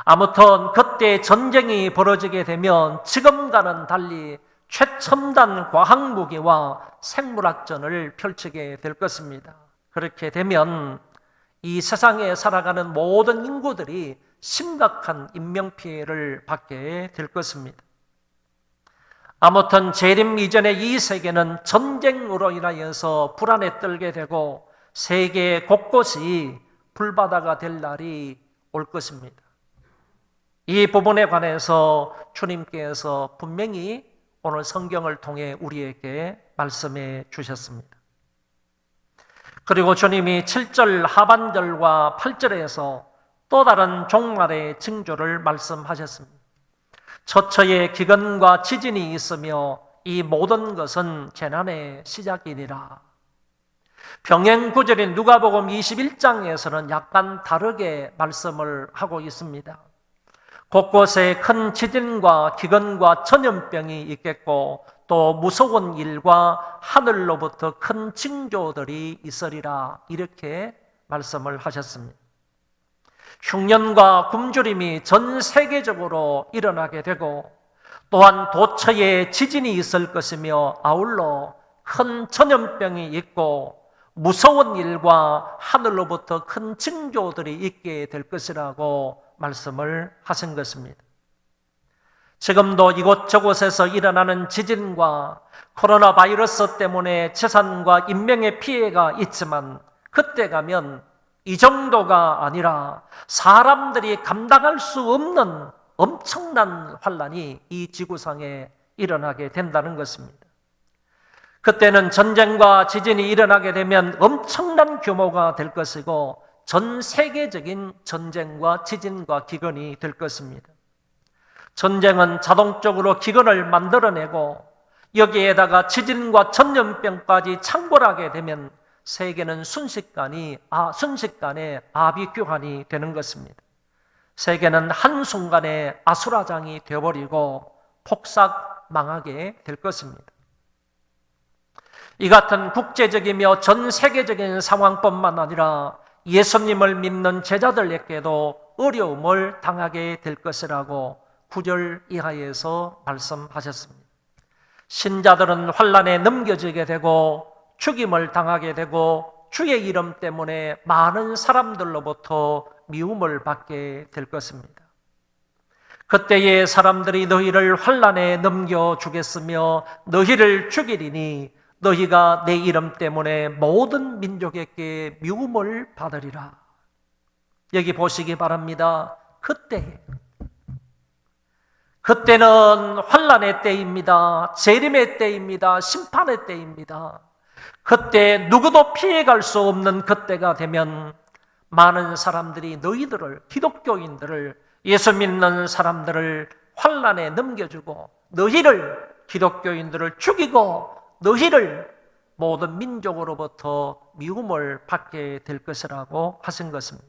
아무튼 그때 전쟁이 벌어지게 되면 지금과는 달리 최첨단 과학무기와 생물학전을 펼치게 될 것입니다. 그렇게 되면 이 세상에 살아가는 모든 인구들이 심각한 인명피해를 받게 될 것입니다. 아무튼 재림 이전의 이 세계는 전쟁으로 인하여서 불안에 떨게 되고 세계 곳곳이 불바다가 될 날이 올 것입니다. 이 부분에 관해서 주님께서 분명히 오늘 성경을 통해 우리에게 말씀해 주셨습니다. 그리고 주님이 7절 하반절과 8절에서 또 다른 종말의 징조를 말씀하셨습니다. 처처에 기근과 지진이 있으며 이 모든 것은 재난의 시작이니라. 병행구절인 누가복음 21장에서는 약간 다르게 말씀을 하고 있습니다. 곳곳에 큰 지진과 기근과 전염병이 있겠고 또 무서운 일과 하늘로부터 큰 징조들이 있으리라, 이렇게 말씀을 하셨습니다. 흉년과 굶주림이 전 세계적으로 일어나게 되고 또한 도처에 지진이 있을 것이며 아울러 큰 전염병이 있고 무서운 일과 하늘로부터 큰 징조들이 있게 될 것이라고 말씀을 하신 것입니다. 지금도 이곳저곳에서 일어나는 지진과 코로나 바이러스 때문에 재산과 인명의 피해가 있지만 그때 가면 이 정도가 아니라 사람들이 감당할 수 없는 엄청난 환란이 이 지구상에 일어나게 된다는 것입니다. 그때는 전쟁과 지진이 일어나게 되면 엄청난 규모가 될 것이고 전 세계적인 전쟁과 지진과 기근이 될 것입니다. 전쟁은 자동적으로 기근을 만들어내고 여기에다가 지진과 전염병까지 창궐하게 되면 세계는 순식간에 아비규환이 되는 것입니다. 세계는 한순간에 아수라장이 되어버리고 폭삭 망하게 될 것입니다. 이 같은 국제적이며 전 세계적인 상황뿐만 아니라 예수님을 믿는 제자들에게도 어려움을 당하게 될 것이라고 9절 이하에서 말씀하셨습니다. 신자들은 환난에 넘겨지게 되고 죽임을 당하게 되고 주의 이름 때문에 많은 사람들로부터 미움을 받게 될 것입니다. 그때에 사람들이 너희를 환난에 넘겨주겠으며 너희를 죽이리니 너희가 내 이름 때문에 모든 민족에게 미움을 받으리라. 여기 보시기 바랍니다. 그때 그때는 환난의 때입니다. 재림의 때입니다. 심판의 때입니다. 그때 누구도 피해갈 수 없는 그때가 되면 많은 사람들이 너희들을, 기독교인들을, 예수 믿는 사람들을 환난에 넘겨주고 너희를, 기독교인들을 죽이고 너희를 모든 민족으로부터 미움을 받게 될 것이라고 하신 것입니다.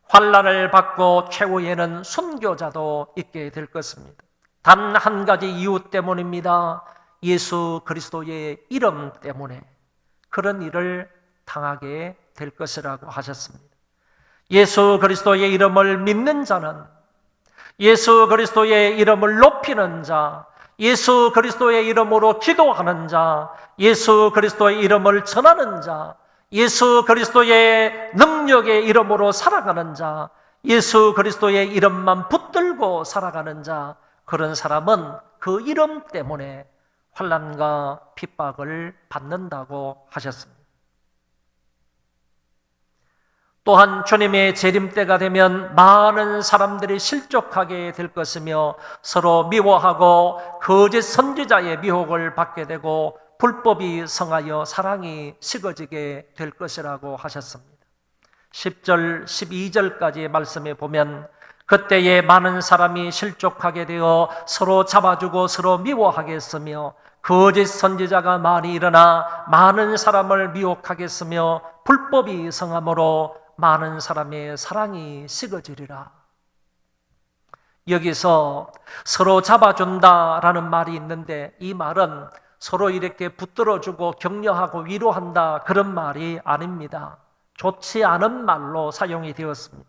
환난을 받고 최후에는 순교자도 있게 될 것입니다. 단 한 가지 이유 때문입니다. 예수 그리스도의 이름 때문에 그런 일을 당하게 될 것이라고 하셨습니다. 예수 그리스도의 이름을 믿는 자는, 예수 그리스도의 이름을 높이는 자, 예수 그리스도의 이름으로 기도하는 자, 예수 그리스도의 이름을 전하는 자, 예수 그리스도의 능력의 이름으로 살아가는 자, 예수 그리스도의 이름만 붙들고 살아가는 자, 그런 사람은 그 이름 때문에 환난과 핍박을 받는다고 하셨습니다. 또한 주님의 재림 때가 되면 많은 사람들이 실족하게 될 것이며 서로 미워하고 거짓 선지자의 미혹을 받게 되고 불법이 성하여 사랑이 식어지게 될 것이라고 하셨습니다. 10절, 12절까지 말씀에 보면 그때에 많은 사람이 실족하게 되어 서로 잡아주고 서로 미워하겠으며 거짓 선지자가 많이 일어나 많은 사람을 미혹하겠으며 불법이 성함으로 많은 사람의 사랑이 식어지리라. 여기서 서로 잡아준다라는 말이 있는데 이 말은 서로 이렇게 붙들어주고 격려하고 위로한다 그런 말이 아닙니다. 좋지 않은 말로 사용이 되었습니다.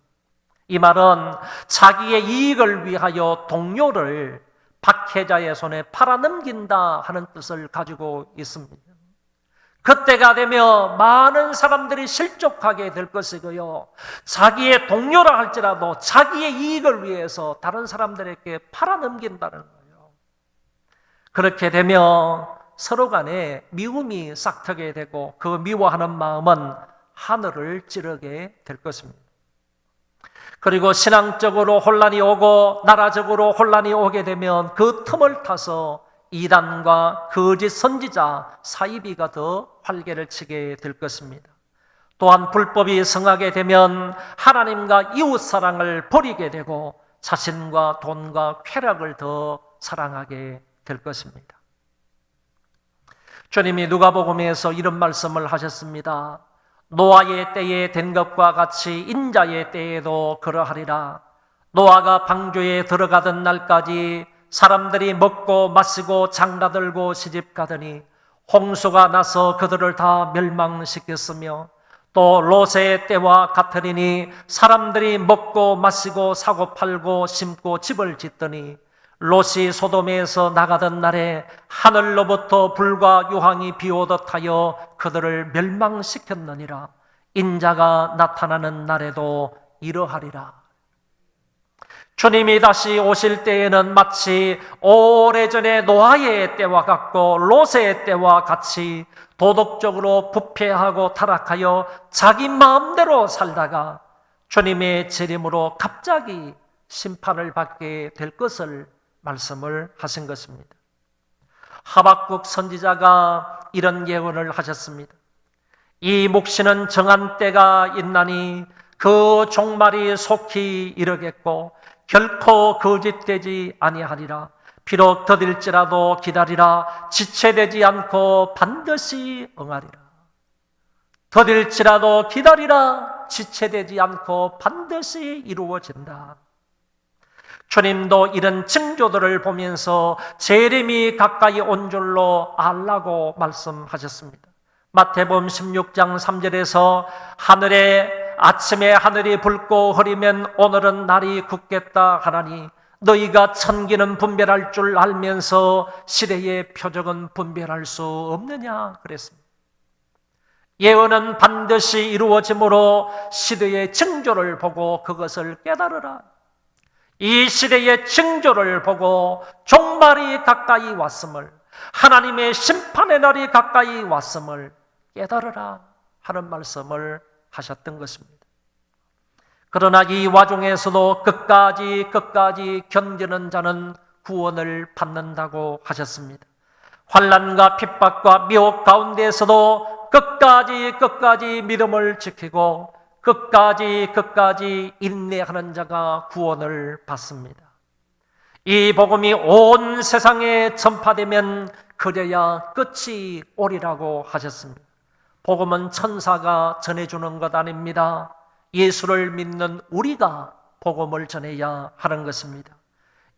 이 말은 자기의 이익을 위하여 동료를 박해자의 손에 팔아넘긴다 하는 뜻을 가지고 있습니다. 그때가 되면 많은 사람들이 실족하게 될 것이고요, 자기의 동료라 할지라도 자기의 이익을 위해서 다른 사람들에게 팔아넘긴다는 거예요. 그렇게 되면 서로 간에 미움이 싹트게 되고 그 미워하는 마음은 하늘을 찌르게 될 것입니다. 그리고 신앙적으로 혼란이 오고 나라적으로 혼란이 오게 되면 그 틈을 타서 이단과 거짓 선지자 사이비가 더 활개를 치게 될 것입니다. 또한 불법이 성하게 되면 하나님과 이웃 사랑을 버리게 되고 자신과 돈과 쾌락을 더 사랑하게 될 것입니다. 주님이 누가복음에서 이런 말씀을 하셨습니다. 노아의 때에 된 것과 같이 인자의 때에도 그러하리라. 노아가 방주에 들어가던 날까지 사람들이 먹고 마시고 장가들고 시집가더니 홍수가 나서 그들을 다 멸망시켰으며 또 롯의 때와 같으리니 사람들이 먹고 마시고 사고 팔고 심고 집을 짓더니 롯이 소돔에서 나가던 날에 하늘로부터 불과 유황이 비오듯 하여 그들을 멸망시켰느니라. 인자가 나타나는 날에도 이러하리라. 주님이 다시 오실 때에는 마치 오래전에 노아의 때와 같고 롯의 때와 같이 도덕적으로 부패하고 타락하여 자기 마음대로 살다가 주님의 재림으로 갑자기 심판을 받게 될 것을 말씀을 하신 것입니다. 하박국 선지자가 이런 예언을 하셨습니다. 이 묵시는 정한 때가 있나니 그 종말이 속히 이르겠고 결코 거짓되지 아니하리라. 비록 더딜지라도 기다리라. 지체되지 않고 반드시 응하리라. 더딜지라도 기다리라. 지체되지 않고 반드시 이루어진다. 주님도 이런 징조들을 보면서 재림이 가까이 온 줄로 알라고 말씀하셨습니다. 마태복음 16장 3절에서 아침에 하늘이 붉고 흐리면 오늘은 날이 굳겠다 하나니 너희가 천기는 분별할 줄 알면서 시대의 표적은 분별할 수 없느냐 그랬습니다. 예언은 반드시 이루어지므로 시대의 징조를 보고 그것을 깨달으라. 이 시대의 징조를 보고 종말이 가까이 왔음을, 하나님의 심판의 날이 가까이 왔음을 깨달으라 하는 말씀을 하셨던 것입니다. 그러나 이 와중에서도 끝까지 견디는 자는 구원을 받는다고 하셨습니다. 환난과 핍박과 미혹 가운데에서도 끝까지 믿음을 지키고 끝까지 인내하는 자가 구원을 받습니다. 이 복음이 온 세상에 전파되면 그래야 끝이 오리라고 하셨습니다. 복음은 천사가 전해주는 것 아닙니다. 예수를 믿는 우리가 복음을 전해야 하는 것입니다.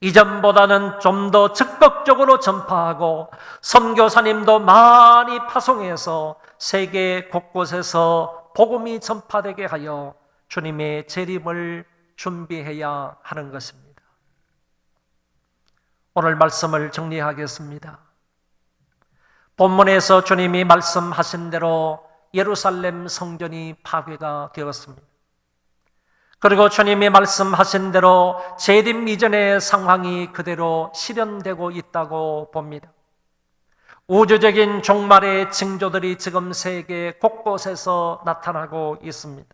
이전보다는 좀 더 적극적으로 전파하고 선교사님도 많이 파송해서 세계 곳곳에서 복음이 전파되게 하여 주님의 재림을 준비해야 하는 것입니다. 오늘 말씀을 정리하겠습니다. 본문에서 주님이 말씀하신 대로 예루살렘 성전이 파괴가 되었습니다. 그리고 주님이 말씀하신 대로 재림 이전의 상황이 그대로 실현되고 있다고 봅니다. 우주적인 종말의 징조들이 지금 세계 곳곳에서 나타나고 있습니다.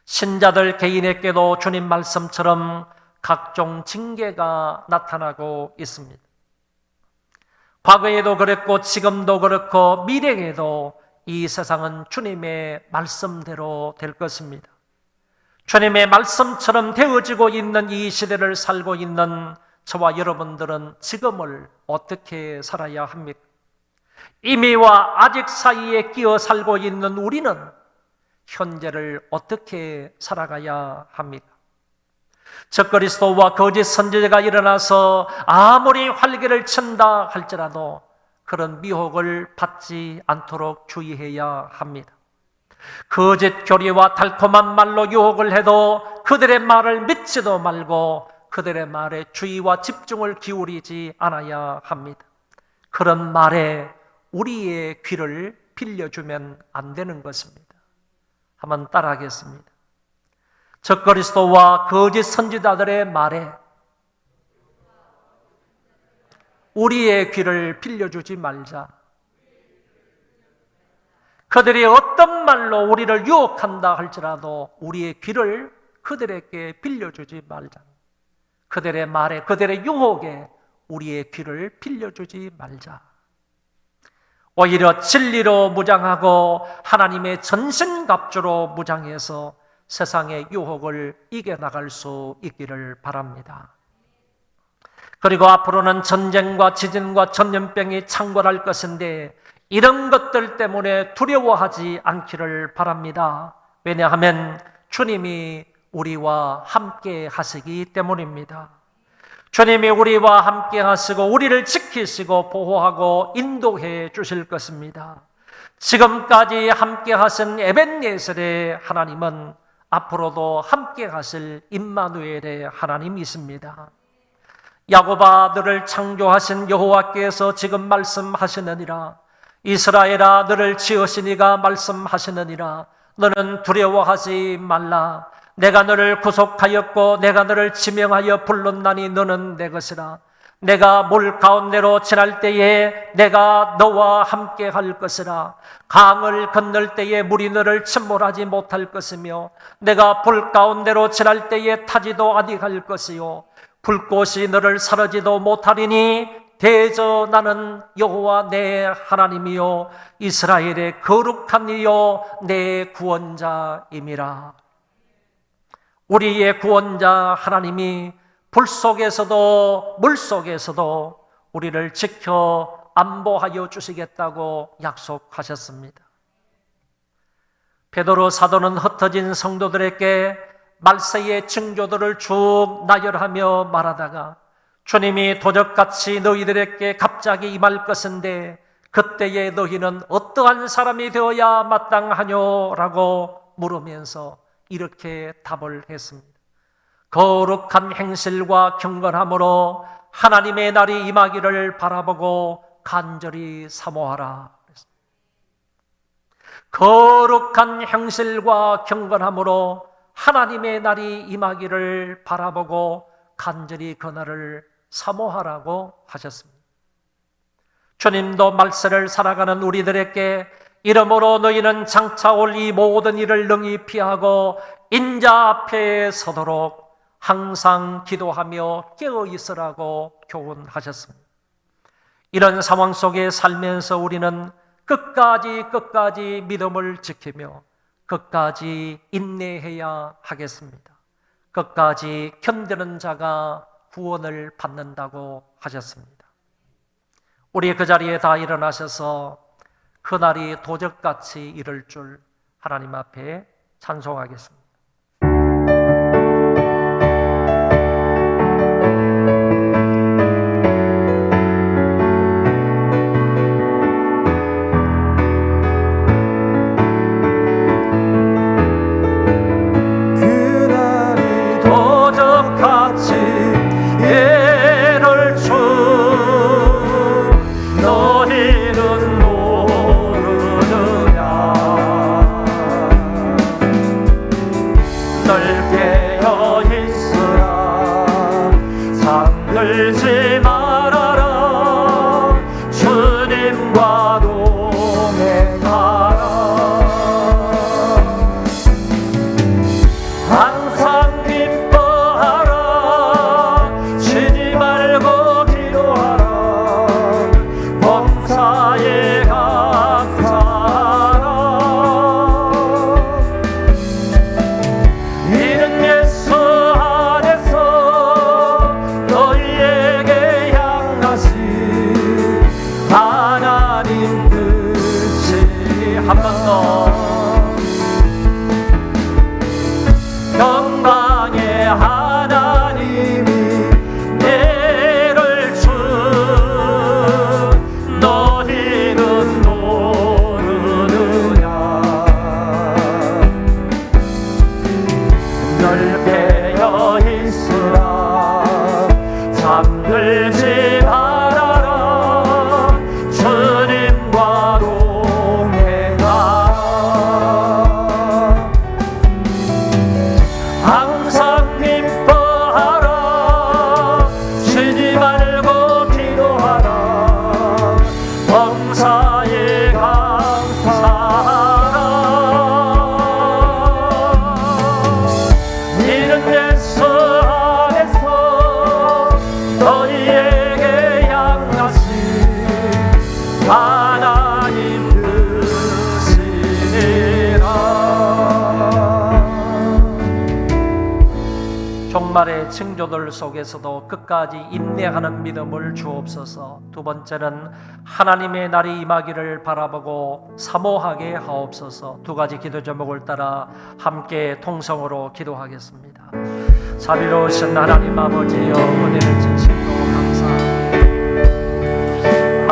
신자들 개인에게도 주님 말씀처럼 각종 징계가 나타나고 있습니다. 과거에도 그랬고 지금도 그렇고 미래에도 이 세상은 주님의 말씀대로 될 것입니다. 주님의 말씀처럼 되어지고 있는 이 시대를 살고 있는 저와 여러분들은 지금을 어떻게 살아야 합니까? 이미와 아직 사이에 끼어 살고 있는 우리는 현재를 어떻게 살아가야 합니까? 적그리스도와 거짓 선지자가 일어나서 아무리 활기를 친다 할지라도 그런 미혹을 받지 않도록 주의해야 합니다. 거짓 교리와 달콤한 말로 유혹을 해도 그들의 말을 믿지도 말고 그들의 말에 주의와 집중을 기울이지 않아야 합니다. 그런 말에 우리의 귀를 빌려주면 안 되는 것입니다. 한번 따라하겠습니다. 적그리스도와 거짓 선지자들의 말에 우리의 귀를 빌려주지 말자. 그들이 어떤 말로 우리를 유혹한다 할지라도 우리의 귀를 그들에게 빌려주지 말자. 그들의 말에, 그들의 유혹에 우리의 귀를 빌려주지 말자. 오히려 진리로 무장하고 하나님의 전신갑주로 무장해서 세상의 유혹을 이겨나갈 수 있기를 바랍니다. 그리고 앞으로는 전쟁과 지진과 전염병이 창궐할 것인데 이런 것들 때문에 두려워하지 않기를 바랍니다. 왜냐하면 주님이 우리와 함께 하시기 때문입니다. 주님이 우리와 함께 하시고 우리를 지키시고 보호하고 인도해 주실 것입니다. 지금까지 함께 하신 에벤예셀의 하나님은 앞으로도 함께 하실 임마누엘의 하나님이십니다. 야곱아 너를 창조하신 여호와께서 지금 말씀하시느니라. 이스라엘아 너를 지으시니가 말씀하시느니라. 너는 두려워하지 말라. 내가 너를 구속하였고 내가 너를 지명하여 불렀나니 너는 내 것이라. 내가 물 가운데로 지날 때에 내가 너와 함께 할 것이라. 강을 건널 때에 물이 너를 침몰하지 못할 것이며 내가 불 가운데로 지날 때에 타지도 아니할 것이요 불꽃이 너를 사르지도 못하리니 대저 나는 여호와 내 하나님이요 이스라엘의 거룩한 이요 내 구원자임이라. 우리의 구원자 하나님이 불 속에서도 물 속에서도 우리를 지켜 안보하여 주시겠다고 약속하셨습니다. 베드로 사도는 흩어진 성도들에게 말세의 징조들을 쭉 나열하며 말하다가 주님이 도적같이 너희들에게 갑자기 임할 것인데 그때에 너희는 어떠한 사람이 되어야 마땅하뇨라고 물으면서 이렇게 답을 했습니다. 거룩한 행실과 경건함으로 하나님의 날이 임하기를 바라보고 간절히 사모하라. 거룩한 행실과 경건함으로 하나님의 날이 임하기를 바라보고 간절히 그 날을 사모하라고 하셨습니다. 주님도 말세를 살아가는 우리들에게 이러므로 너희는 장차 올 이 모든 일을 능히 피하고 인자 앞에 서도록 항상 기도하며 깨어 있으라고 교훈하셨습니다. 이런 상황 속에 살면서 우리는 끝까지 믿음을 지키며 끝까지 인내해야 하겠습니다. 끝까지 견디는 자가 구원을 받는다고 하셨습니다. 우리 그 자리에 다 일어나셔서 그날이 도적같이 이를 줄 하나님 앞에 찬송하겠습니다. 그날이 도적같이 예를 줄 너희는 모르느냐. 널 깨어 있으라. 잠들지 말아라. 주님과 동행하라. 항상 기뻐하라. 쉬지 말고 기도하라. 범사에 감사하라. 이는 예수 안에서 너희에게 향하신 하나님 뜻이 한 번 더 영광의 하나님이 내를 준 너희는 모르느냐. 널 깨어 있으라. 잠들지 말아라. 주님과 동행하라. 항상 기뻐하라. 쉬지 말고 기도하라. 범사에 감사하라. 이는 예수 안에서 너희에게 향하신 하나님 뜻이니라. 종말의 징조들 속에서도 끝까지 인내하는 믿음을 주옵소서. 두 번째는 하나님의 날이 임하기를 바라보고 사모하게 하옵소서. 두 가지 기도 제목을 따라 함께 통성으로 기도하겠습니다. 자비로우신 하나님 아버지여, 은혜를 진심으로 감사합니다.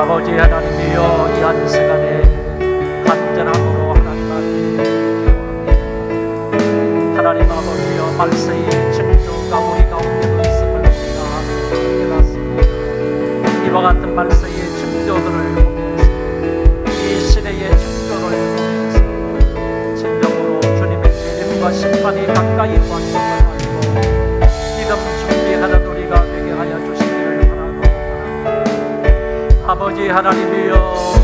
아버지 하나님이여, 이 한 시간에 간절함으로 하나님 앞에 기도합니다. 하나님 아버지여, 말세의 징조가 우리 가운데도 있음을 우리가 깨닫습니다. 이와 같은 말세의 징조들을 보면서, 이 시대의 징조를 보면서 진정으로 주님의 재림과 심판이 가까이 왔음을 알고 믿음 준비하는 우리가 되게 하여 주시기를 바라고 바랍니다. 아버지 하나님이여,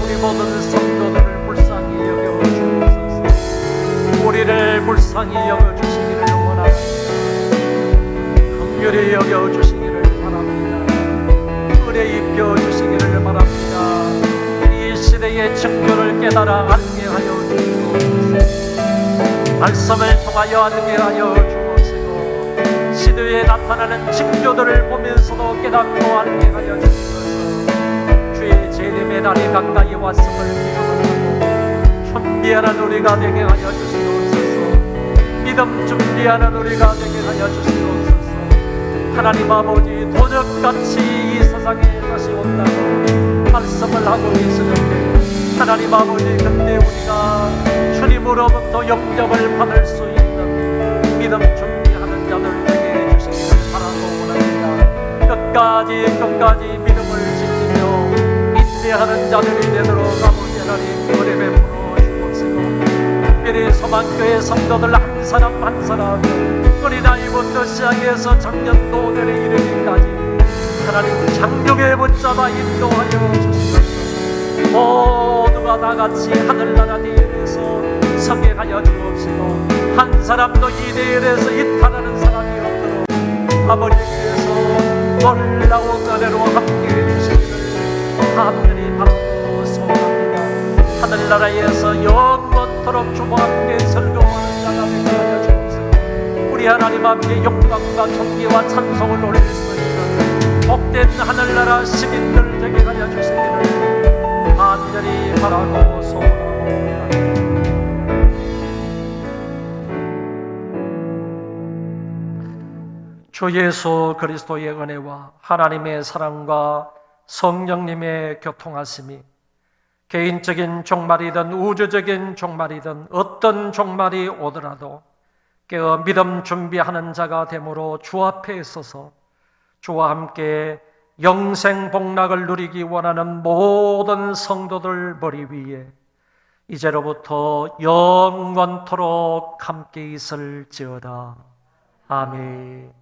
우리 모든 성도들을 불쌍히 여겨주옵소서. 우리를 불쌍히 여겨주시기를 원합니다. 긍휼히 여겨주시기를 바랍니다. 은혜 입혀주시기를 바랍니다. 이 시대의 징조를 깨달아 알게 하여 주옵소서. 말씀을 통하여 알게 하여 주옵시고, 시대에 나타나는 징조들을 보면서도 깨닫고 알게 하여 주옵소서. 주의 재림의 날이 가까이 왔음을 기도하고 준비하는 우리가 되게 하여 주시옵소서. 믿음 준비하는 우리가 되게 하여 주시옵소서. 하나님 아버지, 도적같이 이 세상에 다시 온다고 말씀을 하고 계시는데, 하나님 아버지, 근데 우리가 주님으로부터 영접을 받을 수 있는 믿음 준비하는 자들 되게 해주시기를 바라고 원합니다. 끝까지 믿음을 지키며 인내하는 자들이 되도록 아버지 하나님 은혜 베풀어 주옵시고, 특별히 소망교회 성도들 한 사람 한 사람 어린아이부터 시작해서 청년도들에 이르기까지 하나님 장벽에 붙잡아 인도하여 주시옵소서. 모두가 모두가 다 같이 하늘나라 대열에서 서게 하여 주옵시고 한 사람도 이 대열에서 이탈하는 사람이 없도록 아버지께서 놀라운 은혜로 함께해 주시기를 간절히 바라고 소원합니다. 하늘나라에서 영원토록 주와 함께 설교하는 자가 되게 하여 주옵시고 우리 하나님 앞에 영광과 존귀와 찬송을 올리겠습니다. 복된 하늘나라 시민들 되게 하여 주시기를 간절히 바라고 소원합니다. 주 예수 그리스도의 은혜와 하나님의 사랑과 성령님의 교통하심이 개인적인 종말이든 우주적인 종말이든 어떤 종말이 오더라도 깨어 믿음 준비하는 자가 되므로 주 앞에 서서 주와 함께 영생 복락을 누리기 원하는 모든 성도들 머리 위에 이제로부터 영원토록 함께 있을지어다. 아멘.